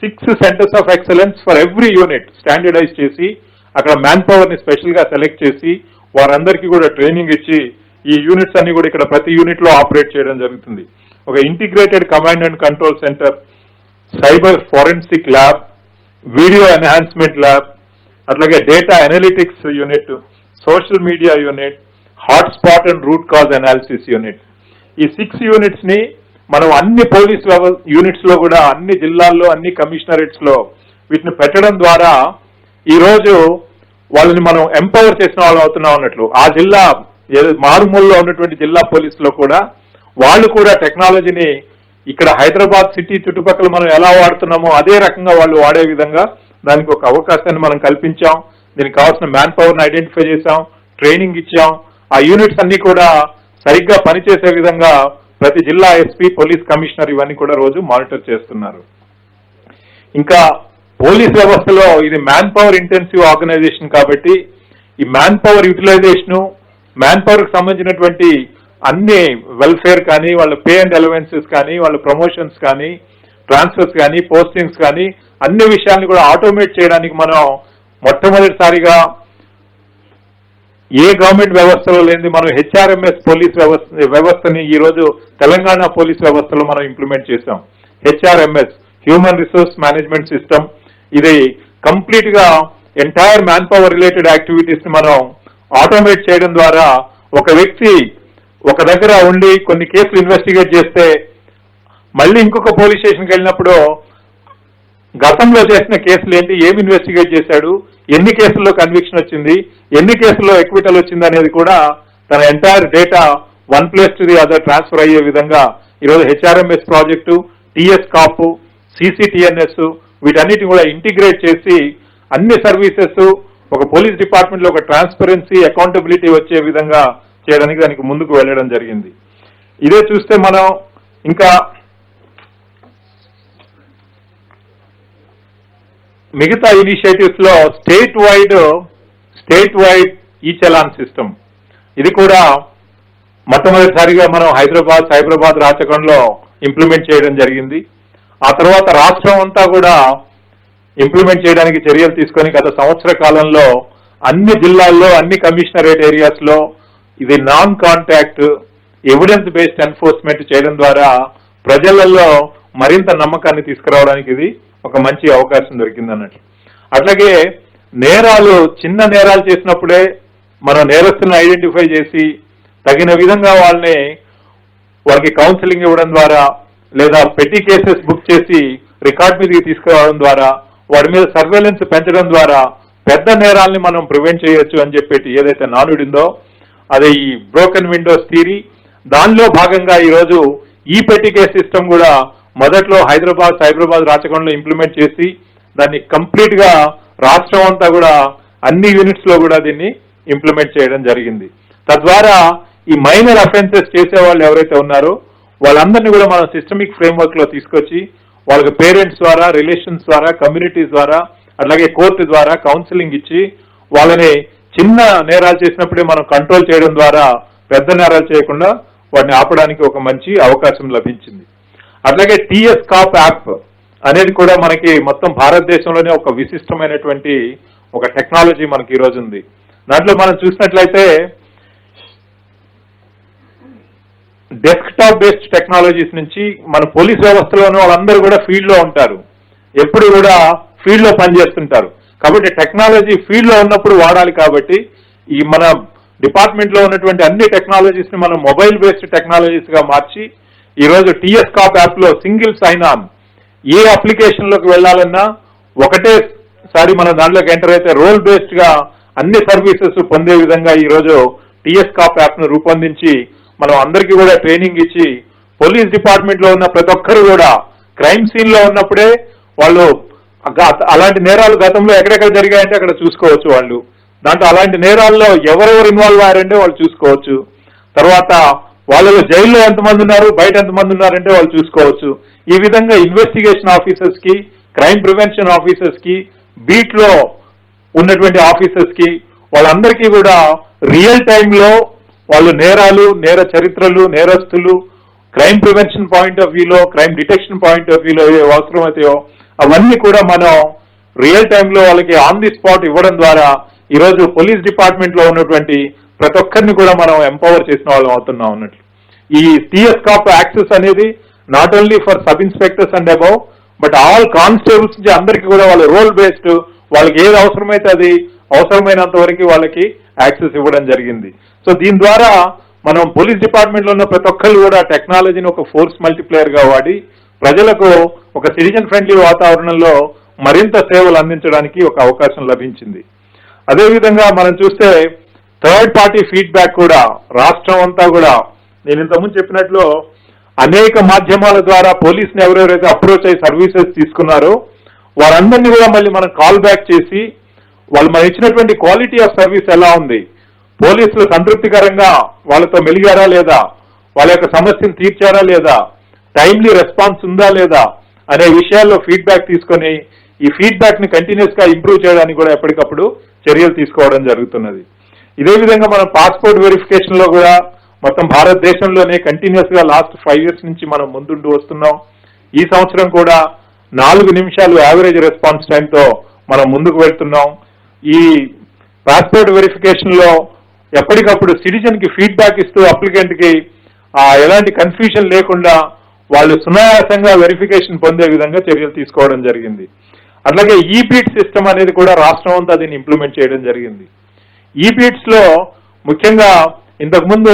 Speaker 1: 6 centres of excellence for every unit standardise చేసి అక్కడ మ్యాన్ పవర్ ని స్పెషల్ గా సెలెక్ట్ చేసి వారందరికీ కూడా ట్రైనింగ్ ఇచ్చి ఈ యూనిట్స్ అన్ని కూడా ఇక్కడ ప్రతి యూనిట్ లో ఆపరేట్ చేయడం జరుగుతుంది. ఒక integrated command and control centre, cyber forensic lab, video enhancement lab, అట్లాగే data analytics unit, social media unit, hotspot and root cause analysis unit. ఈ 6 యూనిట్స్ ని మనం అన్ని పోలీస్ యూనిట్స్ లో కూడా అన్ని జిల్లాల్లో అన్ని కమిషనరేట్స్ లో వీటిని పెట్టడం ద్వారా ఈ రోజు వాళ్ళని మనం ఎంపవర్ చేసిన వాళ్ళు అవుతున్నాం అన్నట్లు. ఆ జిల్లా మారుమూలలో ఉన్నటువంటి జిల్లా పోలీసులో కూడా వాళ్ళు కూడా టెక్నాలజీని ఇక్కడ హైదరాబాద్ సిటీ చుట్టుపక్కల మనం ఎలా వాడుతున్నామో అదే రకంగా వాళ్ళు వాడే విధంగా దానికి ఒక అవకాశాన్ని మనం కల్పించాం. దీనికి కావాల్సిన మ్యాన్ పవర్ ని ఐడెంటిఫై చేశాం, ట్రైనింగ్ ఇచ్చాం. ఆ యూనిట్స్ అన్ని కూడా సరిగ్గా పనిచేసే విధంగా ప్రతి జిల్లా ఎస్పీ, పోలీస్ కమిషనర్ ఇవన్నీ కూడా రోజు మానిటర్ చేస్తున్నారు. ఇంకా పోలీస్ వ్యవస్థలో ఇది మ్యాన్ పవర్ ఇంటెన్సివ్ ఆర్గనైజేషన్ కాబట్టి ఈ man power utilisation, man power కి సంబంధించినటువంటి అన్ని వెల్ఫేర్ కానీ, వాళ్ళ పే అండ్ అలవెన్సెస్ కానీ, వాళ్ళ ప్రమోషన్స్ కానీ, ట్రాన్స్ఫర్స్ కానీ, పోస్టింగ్స్ కానీ అన్ని విషయాన్ని కూడా ఆటోమేట్ చేయడానికి మనం మొట్టమొదటిసారిగా ఏ గవర్నమెంట్ వ్యవస్థలో లేని మనం హెచ్ఆర్ఎంఎస్ పోలీస్ వ్యవస్థని ఈ రోజు తెలంగాణ పోలీస్ వ్యవస్థలో మనం ఇంప్లిమెంట్ చేశాం. HRMS human resource management system. ఇది కంప్లీట్ గా entire man power related activities ని మనం ఆటోమేట్ చేయడం ద్వారా ఒక వ్యక్తి ఒక దగ్గర ఉండి కొన్ని కేసులు ఇన్వెస్టిగేట్ చేస్తే మళ్ళీ ఇంకొక పోలీస్ స్టేషన్కి వెళ్ళినప్పుడు గతంలో చేసిన కేసులు ఏంటి, ఏమి ఇన్వెస్టిగేట్ చేశాడు, ఎన్ని కేసుల్లో కన్విక్షన్ వచ్చింది, ఎన్ని కేసుల్లో ఎక్విటల్ వచ్చింది అనేది కూడా తన entire data one place to the other transfer అయ్యే విధంగా ఈరోజు HRMS project, TS COP, CCTNS వీటన్నిటిని కూడా ఇంటిగ్రేట్ చేసి అన్ని సర్వీసెస్ ఒక పోలీస్ డిపార్ట్మెంట్ లో ఒక ట్రాన్స్పరెన్సీ, అకౌంటబిలిటీ వచ్చే విధంగా చేయడానికి దానికి ముందుకు వెళ్ళడం జరిగింది. ఇదే చూస్తే మనం ఇంకా మిగతా ఇనిషియేటివ్స్ లో స్టేట్ వైడ్ ఈ చలాన్ సిస్టమ్, ఇది కూడా మొట్టమొదటిసారిగా మనం సైబరాబాద్ రాచకంలో ఇంప్లిమెంట్ చేయడం జరిగింది. ఆ తర్వాత రాష్ట్రం అంతా కూడా ఇంప్లిమెంట్ చేయడానికి చర్యలు తీసుకొని గత సంవత్సర కాలంలో అన్ని జిల్లాల్లో, అన్ని కమిషనరేట్ ఏరియాస్ లో ఇది non contact evidence based enforcement చేయడం ద్వారా ప్రజలలో మరింత నమ్మకాన్ని తీసుకురావడానికి ఇది ఒక మంచి అవకాశం దొరికింది అన్నట్లు. అట్లాగే నేరాలు, చిన్న నేరాలు చేసినప్పుడే మనం నేరస్తులను ఐడెంటిఫై చేసి తగిన విధంగా వాళ్ళకి కౌన్సిలింగ్ ఇవ్వడం ద్వారా లేదా పెట్టి కేసెస్ బుక్ చేసి రికార్డ్ మీదకి తీసుకురావడం ద్వారా వాడి మీద సర్వేలెన్స్ పెంచడం ద్వారా పెద్ద నేరాల్ని మనం ప్రివెంట్ చేయొచ్చు అని చెప్పేసి ఏదైతే నానుడిందో అదే ఈ బ్రోకెన్ విండోస్ థియరీ. దానిలో భాగంగా ఈరోజు ఈ పెట్టి కేస్ సిస్టమ్ కూడా మొదట్లో సైబరాబాద్ రాచకొండలో ఇంప్లిమెంట్ చేసి దాన్ని కంప్లీట్ గా రాష్ట్రం అంతా కూడా అన్ని యూనిట్స్ లో కూడా దీన్ని ఇంప్లిమెంట్ చేయడం జరిగింది. తద్వారా ఈ మైనర్ అఫెన్సెస్ చేసే వాళ్ళు ఎవరైతే ఉన్నారో వాళ్ళందరినీ కూడా మనం సిస్టమిక్ ఫ్రేమ్వర్క్ లో తీసుకొచ్చి వాళ్ళకి పేరెంట్స్ ద్వారా, రిలేషన్స్ ద్వారా, కమ్యూనిటీస్ ద్వారా, అట్లాగే కోర్టు ద్వారా కౌన్సిలింగ్ ఇచ్చి వాళ్ళని చిన్న నేరాలు చేసినప్పుడే మనం కంట్రోల్ చేయడం ద్వారా పెద్ద నేరాలు చేయకుండా వాటిని ఆపడానికి ఒక మంచి అవకాశం లభించింది. అట్లాగే టీఎస్ కాప్ యాప్ అనేది కూడా మనకి మొత్తం భారతదేశంలోనే ఒక విశిష్టమైనటువంటి ఒక టెక్నాలజీ మనకి ఈరోజు ఉంది. దాంట్లో మనం చూసినట్లయితే డెస్క్టాప్ బేస్డ్ టెక్నాలజీస్ నుంచి మన పోలీస్ వ్యవస్థలోనూ వాళ్ళందరూ కూడా ఫీల్డ్ లో ఉంటారు, ఎప్పుడు కూడా ఫీల్డ్ లో పనిచేస్తుంటారు. కాబట్టి టెక్నాలజీ ఫీల్డ్ లో ఉన్నప్పుడు వాడాలి. కాబట్టి ఈ మన డిపార్ట్మెంట్ లో ఉన్నటువంటి అన్ని టెక్నాలజీస్ ని మనం మొబైల్ బేస్డ్ టెక్నాలజీస్ గా మార్చి ఈరోజు టీఎస్ కాప్ యాప్ లో సింగిల్ సైన్ ఆన్, ఏ అప్లికేషన్ లోకి వెళ్లాలన్నా ఒకటేసారి మనం దాంట్లోకి ఎంటర్ అయితే రోల్ బేస్డ్ గా అన్ని సర్వీసెస్ పొందే విధంగా ఈరోజు టీఎస్ కాప్ యాప్ ను రూపొందించి మనం అందరికీ కూడా ట్రైనింగ్ ఇచ్చి పోలీస్ డిపార్ట్మెంట్ లో ఉన్న ప్రతి ఒక్కరు కూడా క్రైమ్ సీన్ లో ఉన్నప్పుడే వాళ్ళు అలాంటి నేరాలు గతంలో ఎక్కడెక్కడ జరిగాయంటే అక్కడ చూసుకోవచ్చు. వాళ్ళు దాంట్లో అలాంటి నేరాల్లో ఎవరెవరు ఇన్వాల్వ్ అయ్యారంటే వాళ్ళు చూసుకోవచ్చు. తర్వాత వాళ్ళలో జైల్లో ఎంతమంది ఉన్నారు, బయట ఎంతమంది ఉన్నారంటే వాళ్ళు చూసుకోవచ్చు. ఈ విధంగా ఇన్వెస్టిగేషన్ ఆఫీసర్స్ కి, క్రైమ్ ప్రివెన్షన్ ఆఫీసర్స్ కి, బీట్ లో ఉన్నటువంటి ఆఫీసర్స్ కి వాళ్ళందరికీ కూడా రియల్ టైంలో వాళ్ళు నేరాలు, నేర చరిత్రలు, నేరస్తులు, క్రైమ్ ప్రివెన్షన్ పాయింట్ ఆఫ్ వ్యూలో, క్రైమ్ డిటెక్షన్ పాయింట్ ఆఫ్ వ్యూలో ఏ అవసరమైతాయో అవన్నీ కూడా మనం రియల్ టైంలో వాళ్ళకి ఆన్ ది స్పాట్ ఇవ్వడం ద్వారా ఈరోజు పోలీస్ డిపార్ట్మెంట్ లో ఉన్నటువంటి ప్రతి ఒక్కరిని కూడా మనం ఎంపవర్ చేసిన వాళ్ళం అవుతున్నాం అన్నట్లు. ఈ టీఎస్ కాప్ యాక్సెస్ అనేది not only for sub inspectors and above but all constables నుంచి అందరికీ కూడా వాళ్ళ రోల్ బేస్డ్ వాళ్ళకి ఏది అవసరమైతే అది అవసరమైనంత వరకు వాళ్ళకి యాక్సెస్ ఇవ్వడం జరిగింది. సో దీని ద్వారా మనం పోలీస్ డిపార్ట్మెంట్ లో ఉన్న ప్రతి ఒక్కరు కూడా టెక్నాలజీని ఒక ఫోర్స్ మల్టిప్లేయర్ గా వాడి ప్రజలకు ఒక సిటిజన్ ఫ్రెండ్లీ వాతావరణంలో మరింత సేవలు అందించడానికి ఒక అవకాశం లభించింది. అదేవిధంగా మనం చూస్తే థర్డ్ పార్టీ ఫీడ్బ్యాక్ కూడా రాష్ట్రం అంతా కూడా నేను ఇంతకుముందు చెప్పినట్లు అనేక మాధ్యమాల ద్వారా పోలీసుని ఎవరెవరైతే అప్రోచ్ అయ్యి సర్వీసెస్ తీసుకున్నారో వారందరినీ కూడా మళ్ళీ మనం కాల్ బ్యాక్ చేసి వాళ్ళు మనం ఇచ్చినటువంటి క్వాలిటీ ఆఫ్ సర్వీస్ ఎలా ఉంది, పోలీసులు సంతృప్తికరంగా వాళ్ళతో మెలిగారా లేదా, వాళ్ళ యొక్క సమస్యను తీర్చారా లేదా, టైమ్లీ రెస్పాన్స్ ఉందా లేదా అనే విషయాల్లో ఫీడ్బ్యాక్ తీసుకొని ఈ ఫీడ్బ్యాక్ ని కంటిన్యూస్ గా ఇంప్రూవ్ చేయడానికి కూడా ఎప్పటికప్పుడు చర్యలు తీసుకోవడం జరుగుతున్నది. ఇదే విధంగా మనం పాస్పోర్ట్ వెరిఫికేషన్ లో కూడా మొత్తం భారతదేశంలోనే కంటిన్యూస్ గా లాస్ట్ 5 years నుంచి మనం ముందుంటూ వస్తున్నాం. ఈ సంవత్సరం కూడా 4 నిమిషాలు యావరేజ్ రెస్పాన్స్ టైంతో మనం ముందుకు వెళ్తున్నాం. ఈ పాస్పోర్ట్ వెరిఫికేషన్ లో ఎప్పటికప్పుడు సిటిజన్ కి ఫీడ్బ్యాక్ ఇస్తూ అప్లికెంట్ కి ఎలాంటి కన్ఫ్యూజన్ లేకుండా వాళ్ళు సునాయాసంగా వెరిఫికేషన్ పొందే విధంగా చర్యలు తీసుకోవడం జరిగింది. అట్లాగే ఈబీట్ సిస్టమ్ అనేది కూడా రాష్ట్రం అంతా దీన్ని ఇంప్లిమెంట్ చేయడం జరిగింది. ఈబీట్స్ లో ముఖ్యంగా ఇంతకుముందు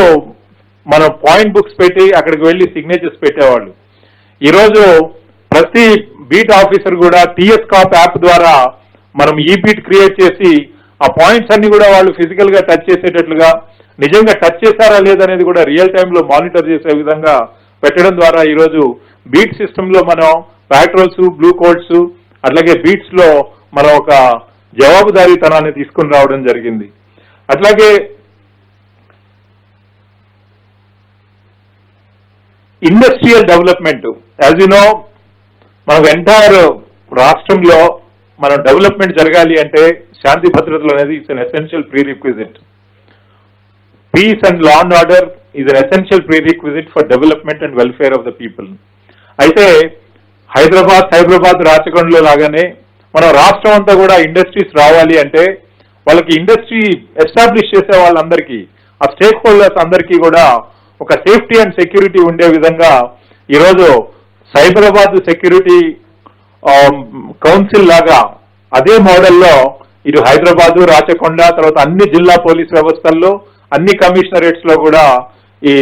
Speaker 1: మనం పాయింట్ బుక్స్ పెట్టి అక్కడికి వెళ్లి సిగ్నేచర్స్ పెట్టేవాళ్ళు. ఈరోజు ప్రతి బీట్ ఆఫీసర్ కూడా టీఎస్ కాప్ యాప్ ద్వారా మనం ఈ బీట్ క్రియేట్ చేసి ఆ పాయింట్స్ అన్ని కూడా వాళ్ళు ఫిజికల్ గా టచ్ చేసేటట్లుగా, నిజంగా టచ్ చేశారా లేదనేది కూడా రియల్ టైంలో మానిటర్ చేసే విధంగా పెట్టడం ద్వారా ఈరోజు బీట్ సిస్టమ్ లో మనం ప్యాట్రోల్స్, బ్లూ కోడ్స్ అట్లాగే బీట్స్ లో మనం ఒక జవాబుదారీతనాన్ని తీసుకుని రావడం జరిగింది. అట్లాగే industrial development, as you know మన ఎంటైర్ రాష్ట్రంలో మనం డెవలప్మెంట్ జరగాలి అంటే శాంతి భద్రతలు అనేది it's an essential prerequisite. Peace and law and order is an essential prerequisite for development and welfare of the people. అయితే హైదరాబాద్ రాచకొండలో లాగానే మన రాష్ట్రం అంతా కూడా ఇండస్ట్రీస్ రావాలి అంటే వాళ్ళకి ఇండస్ట్రీ ఎస్టాబ్లిష్ చేసే వాళ్ళందరికీ, ఆ స్టేక్ హోల్డర్స్ అందరికీ కూడా ఒక సేఫ్టీ అండ్ సెక్యూరిటీ ఉండే విధంగా ఈరోజు సైబరాబాద్ సెక్యూరిటీ కౌన్సిల్ లాగా అదే మోడల్లో ఇటు హైదరాబాదు, రాచకొండ, తర్వాత అన్ని జిల్లా పోలీస్ వ్యవస్థల్లో, అన్ని కమిషనరేట్స్ లో కూడా ఈ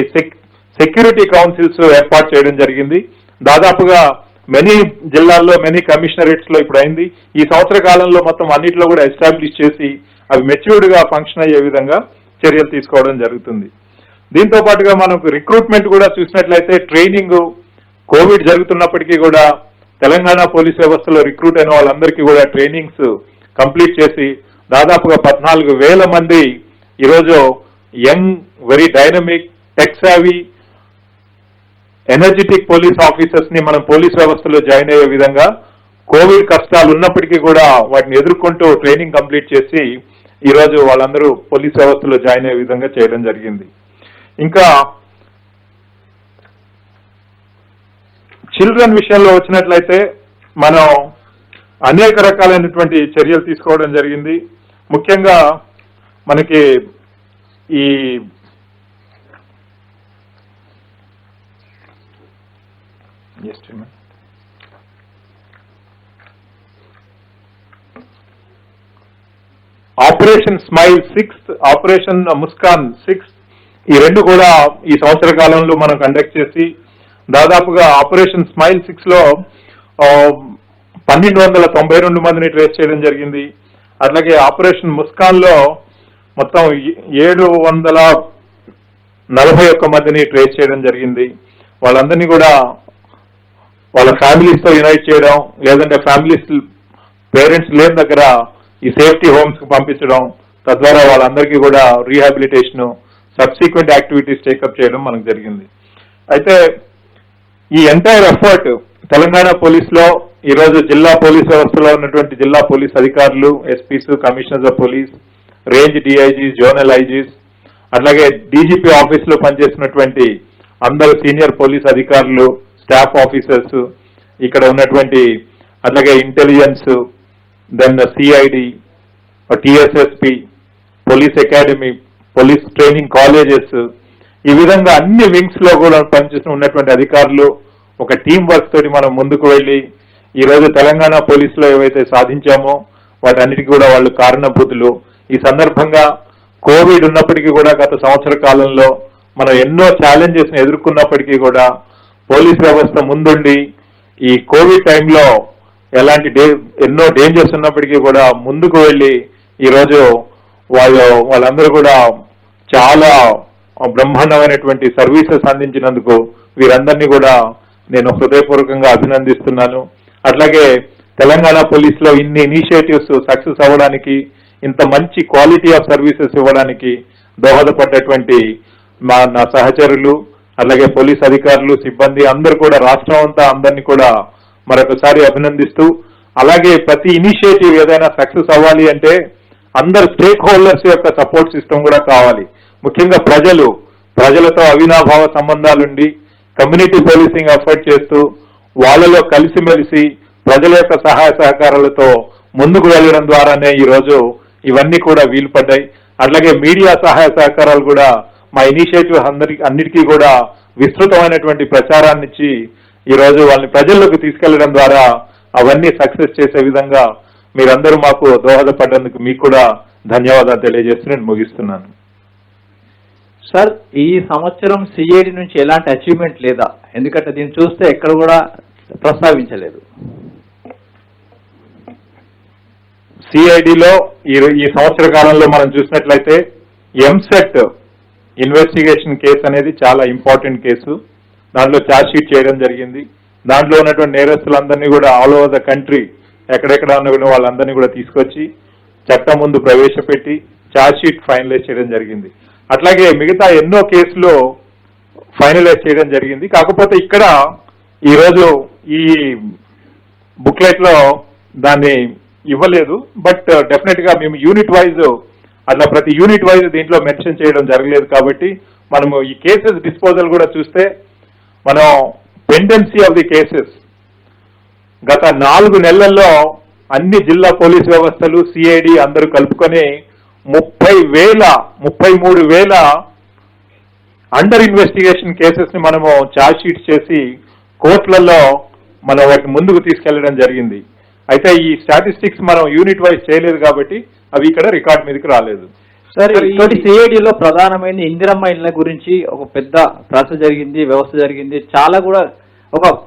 Speaker 1: సెక్యూరిటీ కౌన్సిల్స్ ఏర్పాటు చేయడం జరిగింది. దాదాపుగా మెనీ జిల్లాల్లో, మెనీ కమిషనరేట్స్ లో ఇప్పుడు అయింది. ఈ సంవత్సర కాలంలో మొత్తం అన్నింటిలో కూడా ఎస్టాబ్లిష్ చేసి అవి మెచ్యూర్డ్ గా ఫంక్షన్ అయ్యే విధంగా చర్యలు తీసుకోవడం జరుగుతుంది. దీంతో పాటుగా మనకు రిక్రూట్మెంట్ కూడా చూసినట్లయితే ట్రైనింగ్ కోవిడ్ జరుగుతున్నప్పటికీ కూడా తెలంగాణ పోలీస్ వ్యవస్థలో రిక్రూట్ అయిన వాళ్ళందరికీ కూడా ట్రైనింగ్స్ కంప్లీట్ చేసి దాదాపుగా 14,000 మంది ఈరోజు young, very dynamic, tech savvy, energetic police officers ని మనం పోలీస్ వ్యవస్థలో జాయిన్ అయ్యే విధంగా కోవిడ్ కష్టాలు ఉన్నప్పటికీ కూడా వాటిని ఎదుర్కొంటూ ట్రైనింగ్ కంప్లీట్ చేసి ఈరోజు వాళ్ళందరూ పోలీస్ వ్యవస్థలో జాయిన్ అయ్యే విధంగా చేయడం జరిగింది. ఇంకా చిల్డ్రన్ విషయంలో వచ్చినట్లయితే మనం అనేక రకాలైనటువంటి చర్యలు తీసుకోవడం జరిగింది. ముఖ్యంగా మనకి ఈ ఆపరేషన్ స్మైల్ 6, ఆపరేషన్ ముస్కాన్ 6 ఈ రెండు కూడా ఈ సంవత్సర కాలంలో మనం కండక్ట్ చేసి దాదాపుగా ఆపరేషన్ స్మైల్ 6 లో 1292 మందిని ట్రేస్ చేయడం జరిగింది. అట్లాగే ఆపరేషన్ ముస్కాన్ లో మొత్తం 741 మందిని ట్రేస్ చేయడం జరిగింది. వాళ్ళందరినీ కూడా వాళ్ళ ఫ్యామిలీస్ తో యునైట్ చేయడం, లేదంటే ఫ్యామిలీస్ పేరెంట్స్ లేని దగ్గర ఈ సేఫ్టీ హోమ్స్ కు పంపించడం, తద్వారా వాళ్ళందరికీ కూడా రీహాబిలిటేషన్, సబ్సిక్వెంట్ యాక్టివిటీస్ టేకప్ చేయడం మనకు జరిగింది. అయితే ఈ ఎంటైర్ ఎఫర్ట్ తెలంగాణ పోలీస్ లో ఈరోజు జిల్లా పోలీస్ వ్యవస్థలో ఉన్నటువంటి జిల్లా పోలీస్ అధికారులు, SPs, commissioners of police, range DIGs, zonal IGs, అట్లాగే డీజీపీ ఆఫీస్ లో పనిచేస్తున్నటువంటి అందరు సీనియర్ పోలీస్ అధికారులు, స్టాఫ్ ఆఫీసర్స్, ఇక్కడ ఉన్నటువంటి అట్లాగే intelligence, then CID, TSSP, police academy, police training colleges, ఈ విధంగా అన్ని వింగ్స్ లో కూడా పనిచేస్తూ ఉన్నటువంటి అధికారులు ఒక టీం వర్క్ తోటి మనం ముందుకు వెళ్లి ఈరోజు తెలంగాణ పోలీస్ లో ఏవైతే సాధించామో వాటన్నిటికీ కూడా వాళ్ళు కారణభూతులు. ఈ సందర్భంగా కోవిడ్ ఉన్నప్పటికీ కూడా గత సంవత్సర కాలంలో మనం ఎన్నో ఛాలెంజెస్ ని ఎదుర్కొన్నప్పటికీ కూడా పోలీస్ వ్యవస్థ ముందుండి ఈ కోవిడ్ టైంలో ఎలాంటి ఎన్నో డేంజర్స్ ఉన్నప్పటికీ కూడా ముందుకు వెళ్లి ఈరోజు వాళ్ళందరూ కూడా చాలా బ్రహ్మాండమైనటువంటి సర్వీసెస్ అందించినందుకు వీరందరినీ కూడా నేను హృదయపూర్వకంగా అభినందిస్తున్నాను. అట్లాగే తెలంగాణ పోలీస్ లో ఇన్ని ఇనిషియేటివ్స్ సక్సెస్ అవ్వడానికి, ఇంత మంచి క్వాలిటీ ఆఫ్ సర్వీసెస్ ఇవ్వడానికి దోహదపడ్డటువంటి నా సహచరులు, అలాగే పోలీస్ అధికారులు, సిబ్బంది అందరూ కూడా రాష్ట్రం అంతా అందరినీ కూడా మరొకసారి అభినందిస్తూ, అలాగే ప్రతి ఇనిషియేటివ్ ఏదైనా సక్సెస్ అవ్వాలి అంటే అందరు స్టేక్ హోల్డర్స్ యొక్క సపోర్ట్ సిస్టమ్ కూడా కావాలి. ముఖ్యంగా ప్రజలతో అవినాభావ సంబంధాలుండి కమ్యూనిటీ పోలీసింగ్ ఎఫర్ట్ చేస్తూ వాళ్ళలో కలిసిమెలిసి ప్రజల యొక్క సహాయ సహకారాలతో ముందుకు వెళ్ళడం ద్వారానే ఈరోజు ఇవన్నీ కూడా వీలు పడ్డాయి. అట్లాగే మీడియా సహాయ సహకారాలు కూడా మా ఇనిషియేటివ్ అన్నిటికీ కూడా విస్తృతమైనటువంటి ప్రచారాన్ని ఇచ్చి ఈరోజు వాళ్ళని ప్రజల్లోకి తీసుకెళ్లడం ద్వారా అవన్నీ సక్సెస్ చేసే విధంగా మీరందరూ మాకు దోహదపడ్డందుకు మీకు కూడా ధన్యవాదాలు తెలియజేస్తూ నేను ముగిస్తున్నాను.
Speaker 2: సార్, ఈ సంవత్సరం సిఐడి నుంచి ఎలాంటి అచీవ్మెంట్ లేదా? ఎందుకంటే దీన్ని చూస్తే ఎక్కడ కూడా ప్రస్తావించలేదు.
Speaker 1: సిఐడిలో ఈ సంవత్సర కాలంలో మనం చూసినట్లయితే ఎంసెట్ ఇన్వెస్టిగేషన్ కేసు అనేది చాలా ఇంపార్టెంట్ కేసు. దాంట్లో ఛార్జ్ షీట్ చేయడం జరిగింది. దాంట్లో ఉన్నటువంటి నేరస్తులందరినీ కూడా ఆల్ ఓవర్ ద కంట్రీ ఎక్కడెక్కడ ఉన్న వాళ్ళందరినీ కూడా తీసుకొచ్చి చట్టం ముందు ప్రవేశపెట్టి ఛార్జ్ షీట్ ఫైనలైజ్ చేయడం జరిగింది. అట్లాగే మిగతా ఎన్నో కేసులు ఫైనలైజ్ చేయడం జరిగింది. కాకపోతే ఇక్కడ ఈరోజు ఈ బుక్లెట్ లో దాన్ని ఇవ్వలేదు. బట్ డెఫినెట్ గా మేము యూనిట్ వైజ్ అట్లా ప్రతి యూనిట్ వైజ్ దీంట్లో మెన్షన్ చేయడం జరగలేదు. కాబట్టి మనము ఈ కేసెస్ డిస్పోజల్ కూడా చూస్తే మనం పెండెన్సీ ఆఫ్ ది కేసెస్ గత 4 నెలల్లో అన్ని జిల్లా పోలీస్ వ్యవస్థలు సిఐడి అందరూ కలుపుకొని 33,000 అండర్ ఇన్వెస్టిగేషన్ కేసెస్ ని మనము ఛార్జ్ షీట్ చేసి కోర్టులలో మనం వాటిని ముందుకు తీసుకెళ్లడం జరిగింది. అయితే ఈ స్టాటిస్టిక్స్ మనం యూనిట్ వైజ్ చేయలేదు కాబట్టి అవి ఇక్కడ రికార్డ్ మీదకి రాలేదు.
Speaker 2: సార్, ఇటువంటి సిఐడిలో ప్రధానమైన ఇందిరమ్మ ఇళ్ల గురించి ఒక పెద్ద ప్రాసెస్ జరిగింది, వ్యవస్థ జరిగింది. చాలా కూడా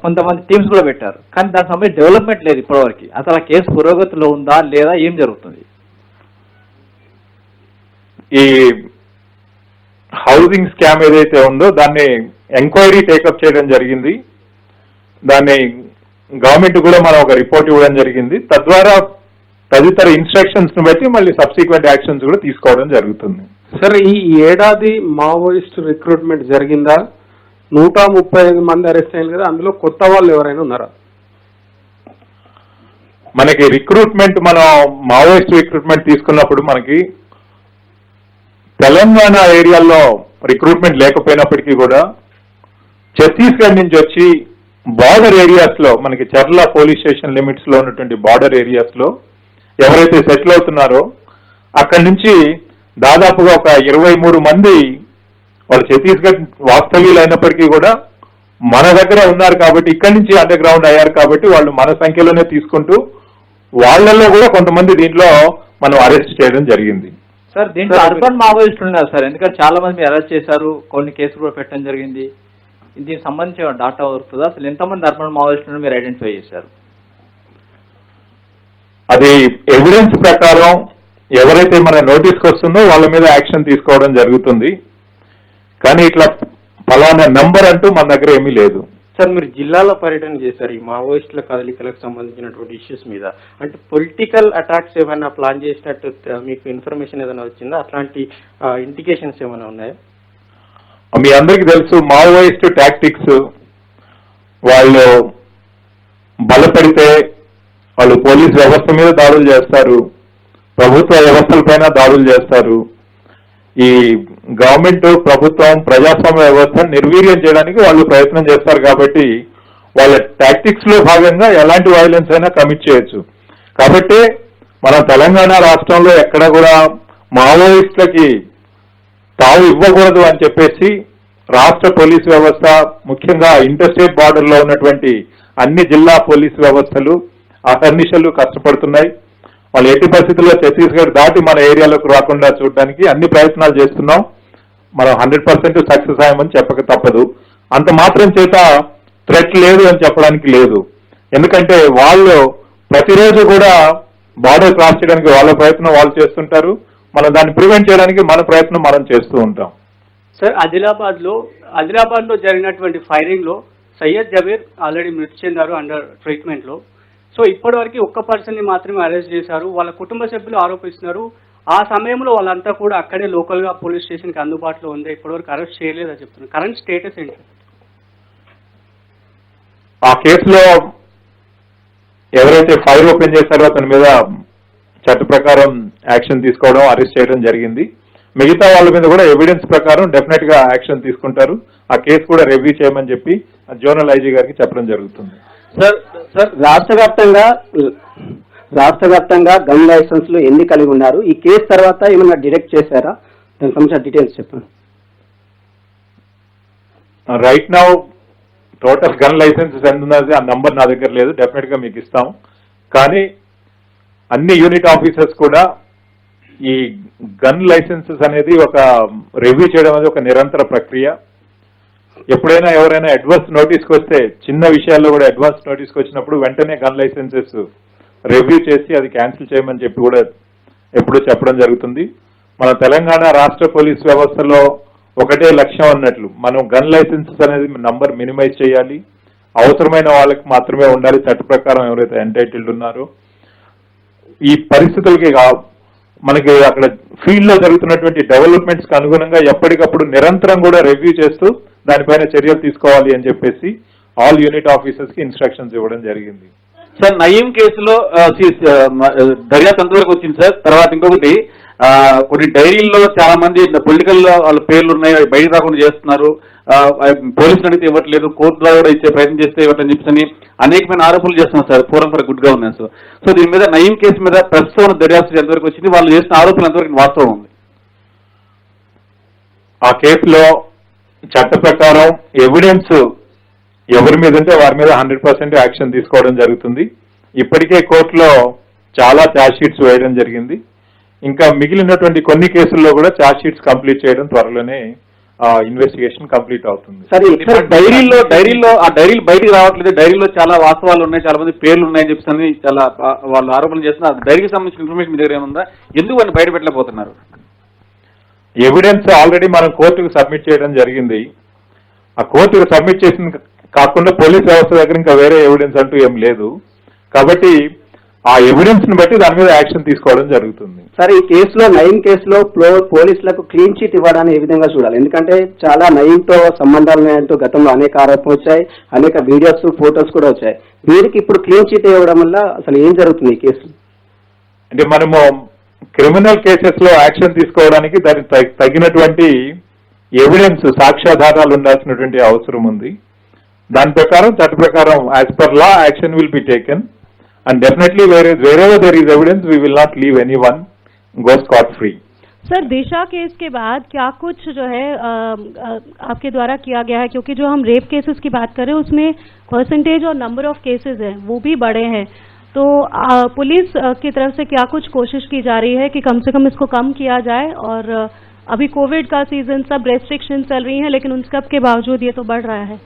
Speaker 2: కొంతమంది టీమ్స్ కూడా పెట్టారు. కానీ దానికి సంబంధించి డెవలప్మెంట్ లేదు ఇప్పటివరకు. అసలు ఆ కేసు పురోగతిలో ఉందా లేదా, ఏం జరుగుతుంది?
Speaker 1: ఈ హౌసింగ్ స్కామ్ ఏదైతే ఉందో దాన్ని ఎంక్వైరీ టేకప్ చేయడం జరిగింది. దాన్ని గవర్నమెంట్ కూడా మనం ఒక రిపోర్ట్ ఇవ్వడం జరిగింది. తద్వారా తదితర ఇన్స్ట్రక్షన్స్ ను బట్టి మళ్ళీ సబ్సిక్వెంట్ యాక్షన్స్ కూడా తీసుకోవడం జరుగుతుంది.
Speaker 3: సార్, ఈ ఏడాది మావోయిస్ట్ రిక్రూట్మెంట్ జరిగిందా? 135 మంది అరెస్ట్ అయ్యారు కదా, అందులో కొత్త వాళ్ళు ఎవరైనా ఉన్నారా?
Speaker 1: మనకి రిక్రూట్మెంట్, మనం మావోయిస్ట్ రిక్రూట్మెంట్ తీసుకున్నప్పుడు మనకి తెలంగాణ ఏరియాలో రిక్రూట్మెంట్ లేకపోయినప్పటికీ కూడా ఛత్తీస్గఢ్ నుంచి వచ్చి బార్డర్ ఏరియాస్ లో, మనకి చర్ల పోలీస్ స్టేషన్ లిమిట్స్ లో ఉన్నటువంటి బార్డర్ ఏరియాస్ లో ఎవరైతే సెటిల్ అవుతున్నారో అక్కడి నుంచి దాదాపుగా ఒక 23 మంది వాళ్ళు ఛత్తీస్గఢ్ వాస్తవ్యులు అయినప్పటికీ కూడా మన దగ్గర ఉన్నారు కాబట్టి ఇక్కడి నుంచి అండర్ గ్రౌండ్ అయ్యారు కాబట్టి వాళ్ళు మన సంఖ్యలోనే తీసుకుంటూ వాళ్ళల్లో కూడా కొంతమంది దీంట్లో మనం అరెస్ట్ చేయడం జరిగింది.
Speaker 2: సార్, దీంట్లో అర్బన్ మావోయిస్టులు ఉన్నారు సార్, ఎందుకంటే చాలా మంది అరెస్ట్ చేశారు, కొన్ని కేసులు కూడా పెట్టడం జరిగింది. దీనికి సంబంధించిన డాటా దొరుకుతుందా? అసలు ఎంతమంది అర్బన్ మావోయిస్టులను మీరు ఐడెంటిఫై చేశారు?
Speaker 1: అది ఎవిడెన్స్ ప్రకారం ఎవరైతే మన నోటీస్కి వస్తుందో వాళ్ళ మీద యాక్షన్ తీసుకోవడం జరుగుతుంది. కానీ ఇట్లా ఫలానా నంబర్ అంటూ మన దగ్గర ఏమీ లేదు.
Speaker 4: సార్, మీరు జిల్లాలో పర్యటన చేశారు ఈ మావోయిస్టుల కదలికలకు సంబంధించినటువంటి ఇష్యూస్ మీద. అంటే పొలిటికల్ అటాక్స్ ఏమైనా ప్లాన్ చేసినట్టు మీకు ఇన్ఫర్మేషన్ ఏదైనా వచ్చిందా? అట్లాంటి ఇండికేషన్స్ ఏమైనా ఉన్నాయా?
Speaker 1: మీ అందరికీ తెలుసు మావోయిస్ట్ టాక్టిక్స్. వాళ్ళు బలపడితే వాళ్ళు పోలీస్ వ్యవస్థ మీద దాడులు చేస్తారు, ప్రభుత్వ వ్యవస్థలపైన దాడులు చేస్తారు. ఈ గవర్నమెంట్, ప్రభుత్వం, ప్రజాస్వామ్య వ్యవస్థను నిర్వీర్యం చేయడానికి వాళ్ళు ప్రయత్నం చేస్తారు. కాబట్టి వాళ్ళ టాక్టిక్స్ లో భాగంగా ఎలాంటి వైలెన్స్ అయినా కమిట్ చేయొచ్చు. కాబట్టి మన తెలంగాణ రాష్ట్రంలో ఎక్కడ కూడా మావోయిస్టులకి తావు ఇవ్వకూడదు అని చెప్పేసి రాష్ట్ర పోలీస్ వ్యవస్థ, ముఖ్యంగా ఇంటర్స్టేట్ బార్డర్ లో ఉన్నటువంటి అన్ని జిల్లా పోలీస్ వ్యవస్థలు అహర్నిశలు కష్టపడుతున్నాయి. వాళ్ళు ఎట్టి పరిస్థితుల్లో ఛత్తీస్గఢ్ దాటి మన ఏరియాలోకి రాకుండా చూడడానికి అన్ని ప్రయత్నాలు చేస్తున్నాం. మనం 100% సక్సెస్ అయ్యామని చెప్పక తప్పదు. అంత మాత్రం చేత థ్రెట్ లేదు అని చెప్పడానికి లేదు. ఎందుకంటే వాళ్ళు ప్రతిరోజు కూడా బార్డర్ క్రాస్ చేయడానికి వాళ్ళ ప్రయత్నం వాళ్ళు చేస్తుంటారు. మనం దాన్ని ప్రివెంట్ చేయడానికి మన ప్రయత్నం మనం చేస్తూ ఉంటాం.
Speaker 5: సార్, ఆదిలాబాద్ లో జరిగినటువంటి ఫైరింగ్ లో సయ్యద్ జబీర్ ఆల్రెడీ మృతి చెందారు అండర్ ట్రీట్మెంట్ లో. సో ఇప్పటివరకు ఒక్క పర్సన్ ని మాత్రమే అరెస్ట్ చేశారు. వాళ్ళ కుటుంబ సభ్యులు ఆరోపిస్తున్నారు ఆ సమయంలో వాళ్ళంతా కూడా అక్కడే లోకల్ గా పోలీస్ స్టేషన్ కి అందుబాటులో ఉంది, ఇప్పటివరకు అరెస్ట్ చేయలేదని చెప్తున్నారు. కరెంట్ స్టేటస్ ఏంటి?
Speaker 1: ఆ కేసులో ఎవరైతే ఫైర్ ఓపెన్ చేశారో అతని మీద చట్ట ప్రకారం యాక్షన్ తీసుకోవడం, అరెస్ట్ చేయడం జరిగింది. మిగతా వాళ్ళ మీద కూడా ఎవిడెన్స్ ప్రకారం డెఫినెట్ గా యాక్షన్ తీసుకుంటారు. ఆ కేసు కూడా రివ్యూ చేయమని చెప్పి జోనల్ ఐజీ గారికి చెప్పడం జరుగుతుంది.
Speaker 6: సార్, రాష్ట్ర వ్యాప్తంగా గన్ లైసెన్స్లు ఎన్ని కలిగి ఉన్నారు? ఈ కేసు తర్వాత ఏమైనా డిడక్ట్ చేశారా? దానికి సంబంధించిన డీటెయిల్స్ చెప్పండి.
Speaker 1: Right now total gun licences ఎంత ఉన్నది ఆ నంబర్ నా దగ్గర లేదు, డెఫినెట్ గా మీకు ఇస్తాం. కానీ అన్ని యూనిట్ ఆఫీసర్స్ కూడా ఈ గన్ లైసెన్సెస్ అనేది ఒక రివ్యూ చేయడం అనేది ఒక నిరంతర ప్రక్రియ. ఎప్పుడైనా ఎవరైనా అడ్వాన్స్ నోటీస్కి వస్తే, చిన్న విషయాల్లో కూడా అడ్వాన్స్ నోటీస్కి వచ్చినప్పుడు వెంటనే గన్ లైసెన్సెస్ రివ్యూ చేసి అది క్యాన్సిల్ చేయమని చెప్పి కూడా ఎప్పుడూ చెప్పడం జరుగుతుంది. మన తెలంగాణ రాష్ట్ర పోలీస్ వ్యవస్థలో ఒకటే లక్ష్యం అన్నట్లు మనం గన్ లైసెన్సెస్ అనేది నంబర్ మినిమైజ్ చేయాలి, అవసరమైన వాళ్ళకి మాత్రమే ఉండాలి, చట్ట ప్రకారం ఎవరైతే ఎంటైటిల్డ్ ఉన్నారో. ఈ పరిస్థితులకి మనకి అక్కడ ఫీల్డ్ లో జరుగుతున్నటువంటి డెవలప్మెంట్స్ కి అనుగుణంగా ఎప్పటికప్పుడు నిరంతరం కూడా రివ్యూ చేస్తూ దానిపైన చర్యలు తీసుకోవాలి అని చెప్పేసి ఆల్ యూనిట్ ఆఫీసర్స్ కి ఇన్స్ట్రక్షన్స్ ఇవ్వడం జరిగింది.
Speaker 7: సార్ నయీం కేసులో దర్యాప్తు ఎంతవరకు వచ్చింది సార్? తర్వాత ఇంకొకటి, కొన్ని డైరీల్లో చాలా మంది పొలిటికల్ వాళ్ళ పేర్లు ఉన్నాయి, బయటకు రాకుండా చేస్తున్నారు, పోలీసులు అడిగితే ఇవ్వట్లేదు, కోర్టు ద్వారా కూడా ఇచ్చే ప్రయత్నం చేస్తే ఇవ్వట్లని చెప్పి అనేకమైన ఆరోపణలు చేస్తున్నారు sir forum for good governance. So దీని మీద నయీం కేసు మీద ప్రస్తుతం దర్యాప్తు ఎంతవరకు వచ్చింది, వాళ్ళు చేసిన ఆరోపణలు ఎంతవరకు వాస్తవం ఉంది?
Speaker 1: ఆ కేసులో చట్ట ప్రకారం ఎవిడెన్స్ ఎవరి మీద ఉంటే వారి మీద 100% యాక్షన్ తీసుకోవడం జరుగుతుంది. ఇప్పటికే కోర్టులో చాలా ఛార్జ్ షీట్స్ వేయడం జరిగింది. ఇంకా మిగిలినటువంటి కొన్ని కేసుల్లో కూడా ఛార్జ్ షీట్స్ కంప్లీట్ చేయడం త్వరలోనే ఇన్వెస్టిగేషన్ కంప్లీట్ అవుతుంది.
Speaker 7: సరే డైరీలో ఆ డైరీలు బయటకు రావట్లేదు, డైరీలో చాలా వాస్తవాలు ఉన్నాయి, చాలా మంది పేర్లు ఉన్నాయని చెప్పి చాలా వాళ్ళు ఆరోపణలు చేస్తున్నారు. డైరీకి సంబంధించిన ఇన్ఫర్మేషన్ మీ దగ్గర ఏముందా? ఎందుకు వాళ్ళు బయట పెట్టలేకపోతున్నారు?
Speaker 1: ఎవిడెన్స్ ఆల్రెడీ మనం కోర్టుకు సబ్మిట్ చేయడం జరిగింది. ఆ కోర్టుకు సబ్మిట్ చేసిన కాకుండా పోలీస్ వ్యవస్థ దగ్గర ఇంకా వేరే ఎవిడెన్స్ అంటూ ఏం లేదు. కాబట్టి ఆ ఎవిడెన్స్ ని బట్టి దాని మీద యాక్షన్ తీసుకోవడం జరుగుతుంది.
Speaker 6: సార్ ఈ కేసులో నయీం కేసులో పోలీసులకు క్లీన్ చిట్ ఇవ్వడాన్ని ఏ విధంగా చూడాలి? ఎందుకంటే చాలా నయీంతో సంబంధాలు ఉన్నాయంటూ గతంలో అనేక ఆరోపణలు వచ్చాయి, అనేక వీడియోస్ ఫోటోస్ కూడా వచ్చాయి. వీరికి ఇప్పుడు క్లీన్ చిట్ ఇవ్వడం వల్ల అసలు ఏం జరుగుతుంది ఈ కేసు?
Speaker 1: అంటే మనము క్రిమినల్ కేసెస్ లో యాక్షన్ తీసుకోవడానికి దానికి తగినటువంటి ఎవిడెన్స్ సాక్ష్యాధారాలు ఉండాల్సినటువంటి అవసరం ఉంది. దాని ప్రకారం చట్ట ప్రకారం as per law action will be taken and definitely wherever there is evidence we will not leave anyone go scot free.
Speaker 8: Sir Disha case के बाद क्या कुछ जो है आपके द्वारा किया गया है, क्योंकि जो हम रेप केसेस की बात कर रहे हैं उसमें परसेंटेज और नंबर ऑफ केसेस हैं वो भी बढ़े हैं, तो पुलिस की तरफ से क्या कुछ कोशिश की जा रही है कि कम से कम इसको कम किया जाए? और अभी कोविड का सीजन, सब रेस्ट्रिक्शन चल रही हैं, लेकिन उन सब के बावजूद ये तो बढ़ रहा है.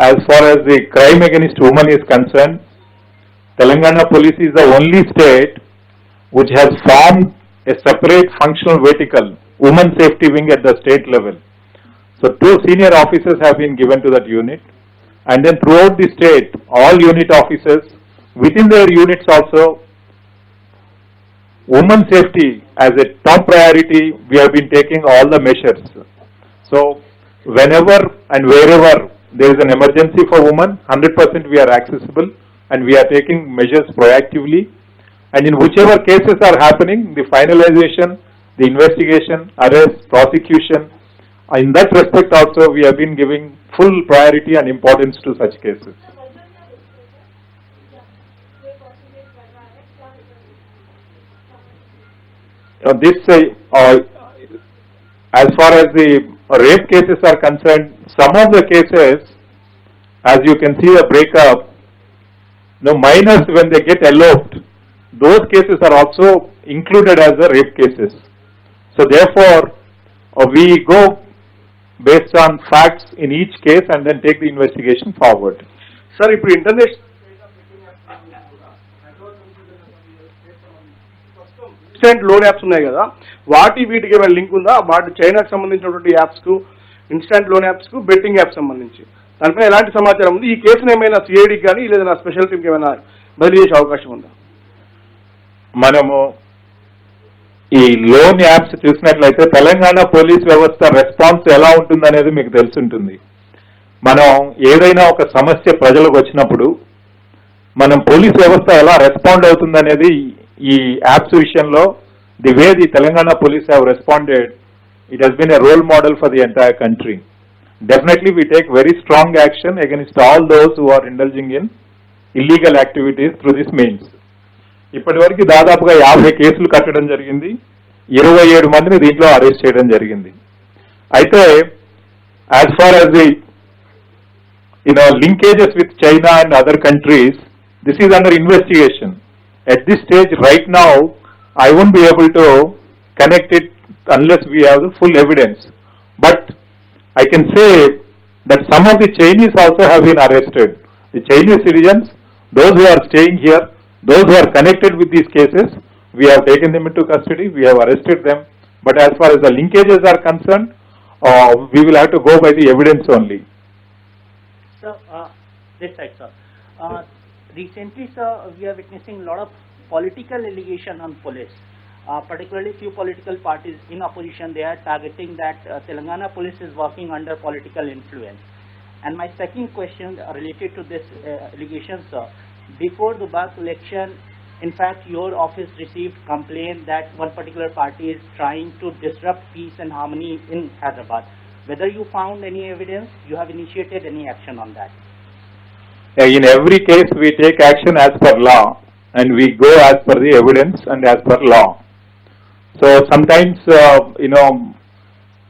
Speaker 1: As far as the crime against women is concerned, Telangana police is the only state which has formed a separate functional vertical, women safety wing at the state level. So 2 senior officers have been given to that unit, and then throughout the state, all unit officers within their units also, women safety as a top priority, we have been taking all the measures. So whenever and wherever there is an emergency for women, 100% we are accessible and we are taking measures proactively, and in whichever cases are happening, the finalization, the investigation, arrest, prosecution, in that respect also we have been giving full priority and importance to such cases. As far as the rape cases are concerned, some of the cases, as you can see the breakup, the minors when they get eloped, those cases are also included as the rape cases. So therefore, we go based on facts in each case and then take the investigation forward.
Speaker 9: Sir, ఇప్పుడు internet instant loan apps ఉన్నాయి కదా, వీటికి ఏమైనా link ఉందా? వాటి చైనాకు సంబంధించినటువంటి apps కు, ఇన్స్టెంట్ లోన్ యాప్స్ కు, బెట్టింగ్ యాప్స్ సంబంధించి దానిపై ఎలాంటి సమాచారం ఉంది? ఈ కేసును ఏమైనా సిఐడికి కానీ లేదా స్పెషల్ టీంకి ఏమైనా బదిలీ చేసే అవకాశం ఉందా?
Speaker 1: మనము ఈ లోన్ యాప్స్ చూసినట్లయితే తెలంగాణ పోలీస్ వ్యవస్థ రెస్పాన్స్ ఎలా ఉంటుందనేది మీకు తెలుసుంటుంది. మనం ఏదైనా ఒక సమస్య ప్రజలకు వచ్చినప్పుడు మనం పోలీస్ వ్యవస్థ ఎలా రెస్పాండ్ అవుతుందనేది ఈ యాప్స్ విషయంలో the way the Telangana police have responded, it has been a role model for the entire country. Definitely we take very strong action against all those who are indulging in illegal activities through this means. ఇప్పటి వరకు దాదాపుగా 50 కేసులు కట్టడం జరిగింది, 27 మందిని దీంట్లో arrest చేయడం జరిగింది. అయితే as far as the linkages with China and other countries, this is under investigation. At this stage right now, I won't be able to connect it unless we have the full evidence. But I can say that some of the Chinese also have been arrested. The Chinese citizens, those who are staying here, those who are connected with these cases, we have taken them into custody, we have arrested them. But as far as the linkages are concerned, we will have to go by the evidence only.
Speaker 10: Sir, this side, sir. Recently, sir, we are witnessing a lot of political allegation on police. Particularly few political parties in opposition, they are targeting that Telangana police is working under political influence. And my second question related to this allegation, sir. Before the Bak election, in fact, your office received complaint that one particular party is trying to disrupt peace and harmony in Hyderabad. Whether you found any evidence, you have initiated any action on that?
Speaker 1: In every case, we take action as per law, and we go as per the evidence and as per law. So sometimes,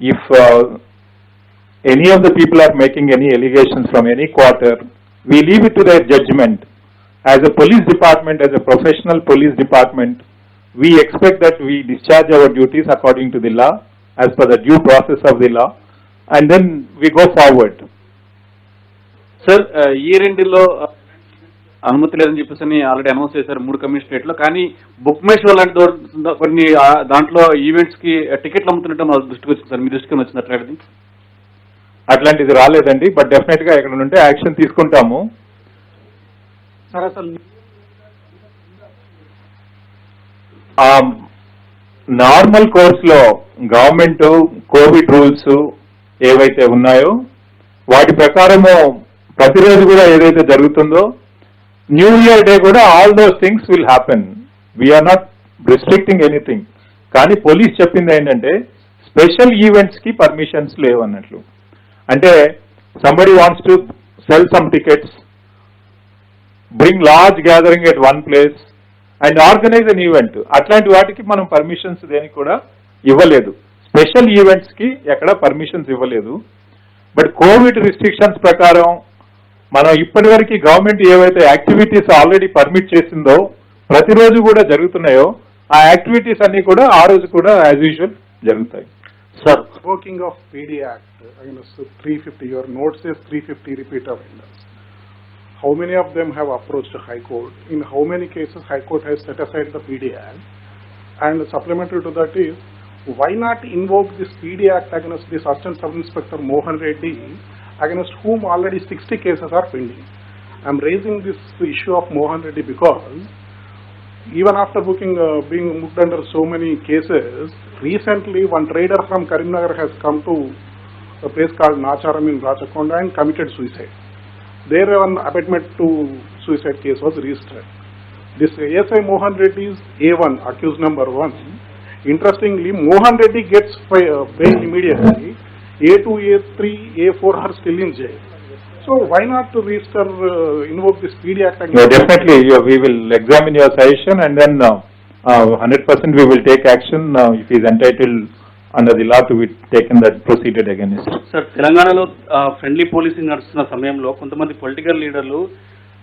Speaker 1: if any of the people are making any allegations from any quarter, we leave it to their judgment. As a police department, as a professional police department, we expect that we discharge our duties according to the law, as per the due process of the law, and then we go forward.
Speaker 7: Sir ఈ రెండులో అనుమతి లేదని చెప్పేసి already announce చేశారు 3 కమిషనరేట్లో. కానీ book my show లాంటి కొన్ని దాంట్లో ఈవెంట్స్ కి టికెట్లు అమ్ముతున్నట్టు మా దృష్టికి వచ్చింది సార్, మీ దృష్టికి వచ్చింది అట్లాంటిది?
Speaker 1: అట్లాంటిది రాలేదండి, బట్ డెఫినెట్ గా ఎక్కడ ఉంటే యాక్షన్ తీసుకుంటాము.
Speaker 2: సార్ అసలు
Speaker 1: నార్మల్ కోర్స్ లో గవర్నమెంట్ కోవిడ్ రూల్స్ ఏవైతే ఉన్నాయో వాటి ప్రకారము ప్రతిరోజు కూడా ఏదైతే జరుగుతుందో న్యూ ఇయర్ డే కూడా all those things will happen. We're not restricting anything. కానీ పోలీస్ చెప్పింది ఏంటంటే స్పెషల్ ఈవెంట్స్ కి పర్మిషన్స్ లేవు అన్నట్లు. అంటే somebody wants to sell some tickets, bring large gathering at one place and organise an event, అట్లాంటి వాటికి మనం పర్మిషన్స్ దేనికి కూడా ఇవ్వలేదు. స్పెషల్ ఈవెంట్స్ కి ఎక్కడ పర్మిషన్స్ ఇవ్వలేదు. బట్ కోవిడ్ రిస్ట్రిక్షన్స్ ప్రకారం మనం ఇప్పటి వరకు గవర్నమెంట్ ఏవైతే యాక్టివిటీస్ ఆల్రెడీ పర్మిట్ చేసిందో ప్రతిరోజు కూడా జరుగుతున్నాయో ఆ యాక్టివిటీస్ అన్ని కూడా ఆ రోజు కూడా యాజ్ యూజువల్ జరుగుతాయి.
Speaker 3: Sir, working of PD Act, against 350, your note says 350 repeat offenders. How many of them have approached the High Court? In how many cases High Court has set aside the PD Act? And supplementary to that is, why not invoke this PD Act against this Assistant Sub-Inspector Mohan Reddy, against whom already 60 cases are pending? I am raising this issue of Mohan Reddy because even after being booked under so many cases, recently one trader from Karimnagar has come to a place called Nacharam in Rachakonda and committed suicide. There an abatement to suicide case was registered. This ASI Mohan Reddy is A1, accused number 1. Interestingly, Mohan Reddy gets bail immediately. A2, A3, A4 are still in jail. So why not to register, invoke this PD Act?
Speaker 1: No, definitely, we will examine your suggestion and then 100% we will take action if he is entitled under the law to be taken that proceeded against.
Speaker 5: Sir, తెలంగాణలో friendly policing నడుస్తున్న సమయంలో కొంతమంది political లీడర్లు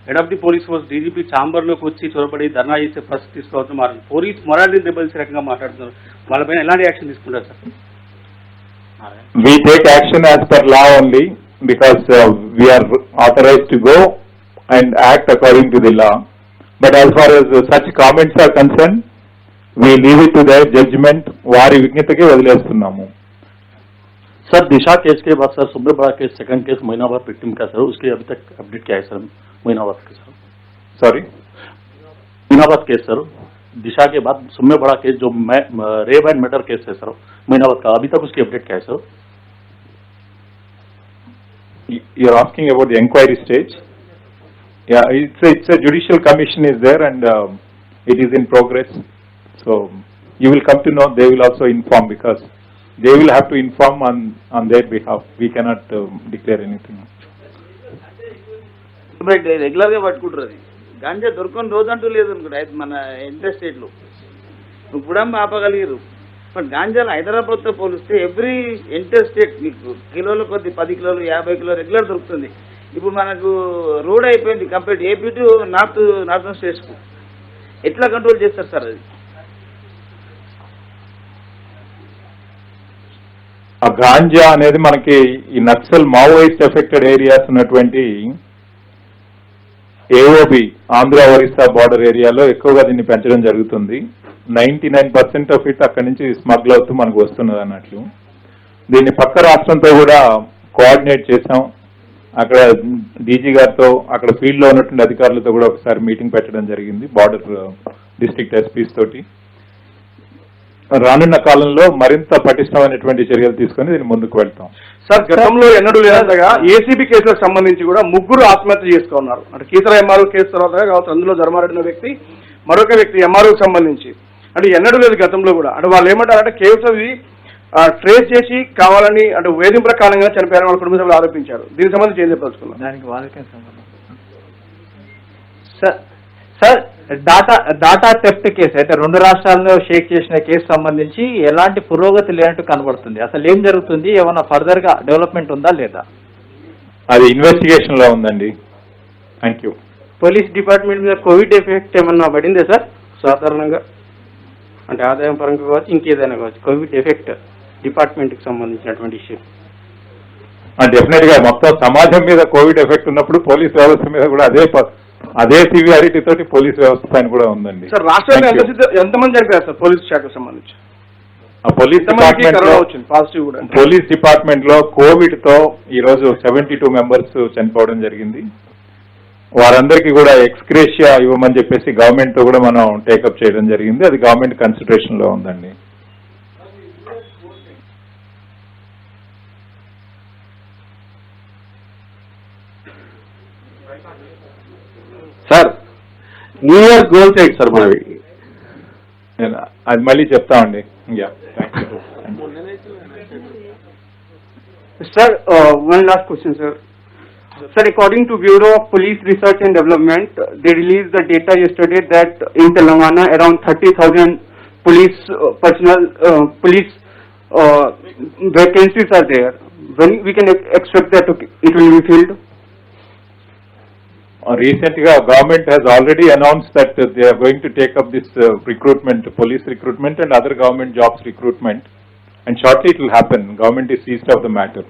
Speaker 5: head of the police force DGP ఛాంబర్లోకి వచ్చి చొరబడి ధర్నా చేసే పరిస్థితి తీసుకువస్తున్నారు. పోలీస్ మొరాలిటీ దెబ్బతీసే రకంగా మాట్లాడుతున్నారు. వాళ్ళపైన ఎలాంటి యాక్షన్ తీసుకుంటారు sir?
Speaker 1: We take action as per law only because we are authorized to go and act according to the law. But as far as such comments are concerned, we leave it to their judgment. వారి విజ్ఞతకి వదిలేస్తున్నాము.
Speaker 11: Sir, Disha case के बाद sir सुब्बे बड़ा case, second case महीनाबाद victim का sir, उसके अभी तक update क्या है सर? महीनाबाद के सर,
Speaker 1: Sorry.
Speaker 11: महीनाबाद केस सर, दिशा के बाद सुब्बे बड़ा केस जो रेप एंड मर्डर केस है सर महीनाबाद का, अभी तक उसकी अपडेट क्या है sir?
Speaker 1: You are asking about the inquiry stage? Yeah, it's a judicial commission is there and it is in progress. So you will come to know. They will also inform because they will have to inform on their behalf. We cannot declare anything.
Speaker 12: Regular గా పట్టుకుంటారు. గాంజా దొరకని రోజు అంటూ లేదు అనుకుంటా మన inter state లో. ఇప్పుడు ఆపగలిగారు. బట్ గాంజాలు హైదరాబాద్ తో పోలిస్తే ఎవ్రీ ఇంటర్ స్టేట్ మీకు కిలోల కొద్ది 10 కిలోలు 50 కిలోలు రెగ్యులర్ దొరుకుతుంది. ఇప్పుడు మనకు రోడ్ అయిపోయింది compare AP to northern states కు. ఎట్లా కంట్రోల్ చేస్తారు సార్ అది?
Speaker 1: ఆ గాంజా అనేది మనకి ఈ నక్సల్ మావోయిస్ట్ ఎఫెక్టెడ్ ఏరియాస్ ఉన్నటువంటి ఏఓబి ఆంధ్ర ఒరిస్సా బార్డర్ ఏరియాలో ఎక్కువగా దీన్ని పెంచడం జరుగుతుంది. 99% ఆఫ్ ఇట్ అక్కడి నుంచి స్మగ్ల్ అవుతూ మనకు వస్తున్నది అన్నట్లు. దీన్ని పక్క రాష్ట్రంతో కూడా కోఆర్డినేట్ చేశాం. అక్కడ డీజీ గారితో, అక్కడ ఫీల్డ్ లో ఉన్నటువంటి అధికారులతో కూడా ఒకసారి మీటింగ్ పెట్టడం జరిగింది, బార్డర్ డిస్ట్రిక్ట్ ఎస్పీస్ తోటి. రానున్న కాలంలో మరింత పటిష్టమైనటువంటి చర్యలు తీసుకొని దీన్ని ముందుకు వెళ్తాం.
Speaker 9: సార్, గతంలో ఎన్నడూ లేనంతగా ఏసీబీ కేసులకు సంబంధించి కూడా 3 ఆత్మహత్య చేసుకున్నారు. అంటే కీసర ఎంఆర్ఓ కేసు తర్వాత కావచ్చు, అందులో ధర్మారెడ్డి అనే వ్యక్తి, మరొక వ్యక్తి ఎంఆర్ఓకి సంబంధించి. అంటే ఎన్నడూ లేదు గతంలో కూడా. అంటే వాళ్ళు ఏమంటారంటే కేసు అవి ట్రేస్ చేసి కావాలని అంటే వేధింపుల కారణంగా చనిపోయారని వాళ్ళ కుటుంబ సభ్యులు ఆరోపించారు. దీనికి సంబంధించి ఏం చెప్పదలుచుకున్నాం?
Speaker 2: దానికి వాళ్ళకే సంబంధం. సార్ డాటా థెఫ్ట్ కేసు అయితే 2 రాష్ట్రాల్లో షేక్ చేసిన కేసు సంబంధించి ఎలాంటి పురోగతి లేనట్టు కనబడుతుంది. అసలు ఏం జరుగుతుంది? ఏమన్నా ఫర్దర్ గా డెవలప్మెంట్ ఉందా లేదా?
Speaker 1: అది ఇన్వెస్టిగేషన్ లో ఉందండి. Thank you.
Speaker 4: పోలీస్ డిపార్ట్మెంట్ మీద కోవిడ్ ఎఫెక్ట్ ఏమన్నా పడిందే సార్? సాధారణంగా అంటే ఆదాయం పరంగా కావచ్చు, ఇంకేదైనా కావచ్చు, కోవిడ్ ఎఫెక్ట్ డిపార్ట్మెంట్కి సంబంధించినటువంటి ఇష్యూ.
Speaker 1: డెఫినెట్ గా మొత్తం సమాజం మీద కోవిడ్ ఎఫెక్ట్ ఉన్నప్పుడు పోలీస్ వ్యవస్థ మీద కూడా అదే సివియారిటీ తోటి పోలీస్ వ్యవస్థ పైన కూడా ఉందండి.
Speaker 9: సార్, రాష్ట్రంలో ఎంతమంది చనిపోయారు సార్ పోలీస్ శాఖకు సంబంధించి?
Speaker 1: పోలీస్ డిపార్ట్మెంట్ లో కోవిడ్ తో ఈ రోజు 72 మెంబర్స్ చనిపోవడం జరిగింది. వారందరికీ కూడా ఎక్స్గ్రేషియా ఇవ్వమని చెప్పేసి గవర్నమెంట్ తో కూడా మనం టేకప్ చేయడం జరిగింది. అది గవర్నమెంట్ కన్సిడరేషన్ లో ఉందండి.
Speaker 7: సార్, న్యూ ఇయర్ గోల్స్ ఏంటి సార్ మనవి?
Speaker 1: అది మళ్ళీ చెప్తామండి.
Speaker 13: Sir, one last question, sir. Sir, according to Bureau of Police Research and Development, they released the data yesterday that in Telangana around 30,000 police personnel, police vacancies are there. When we can expect that it will be filled?
Speaker 1: Recently, government has already announced that they are going to take up this recruitment, police recruitment and other government jobs recruitment, and shortly it will happen. Government is seized of the matter.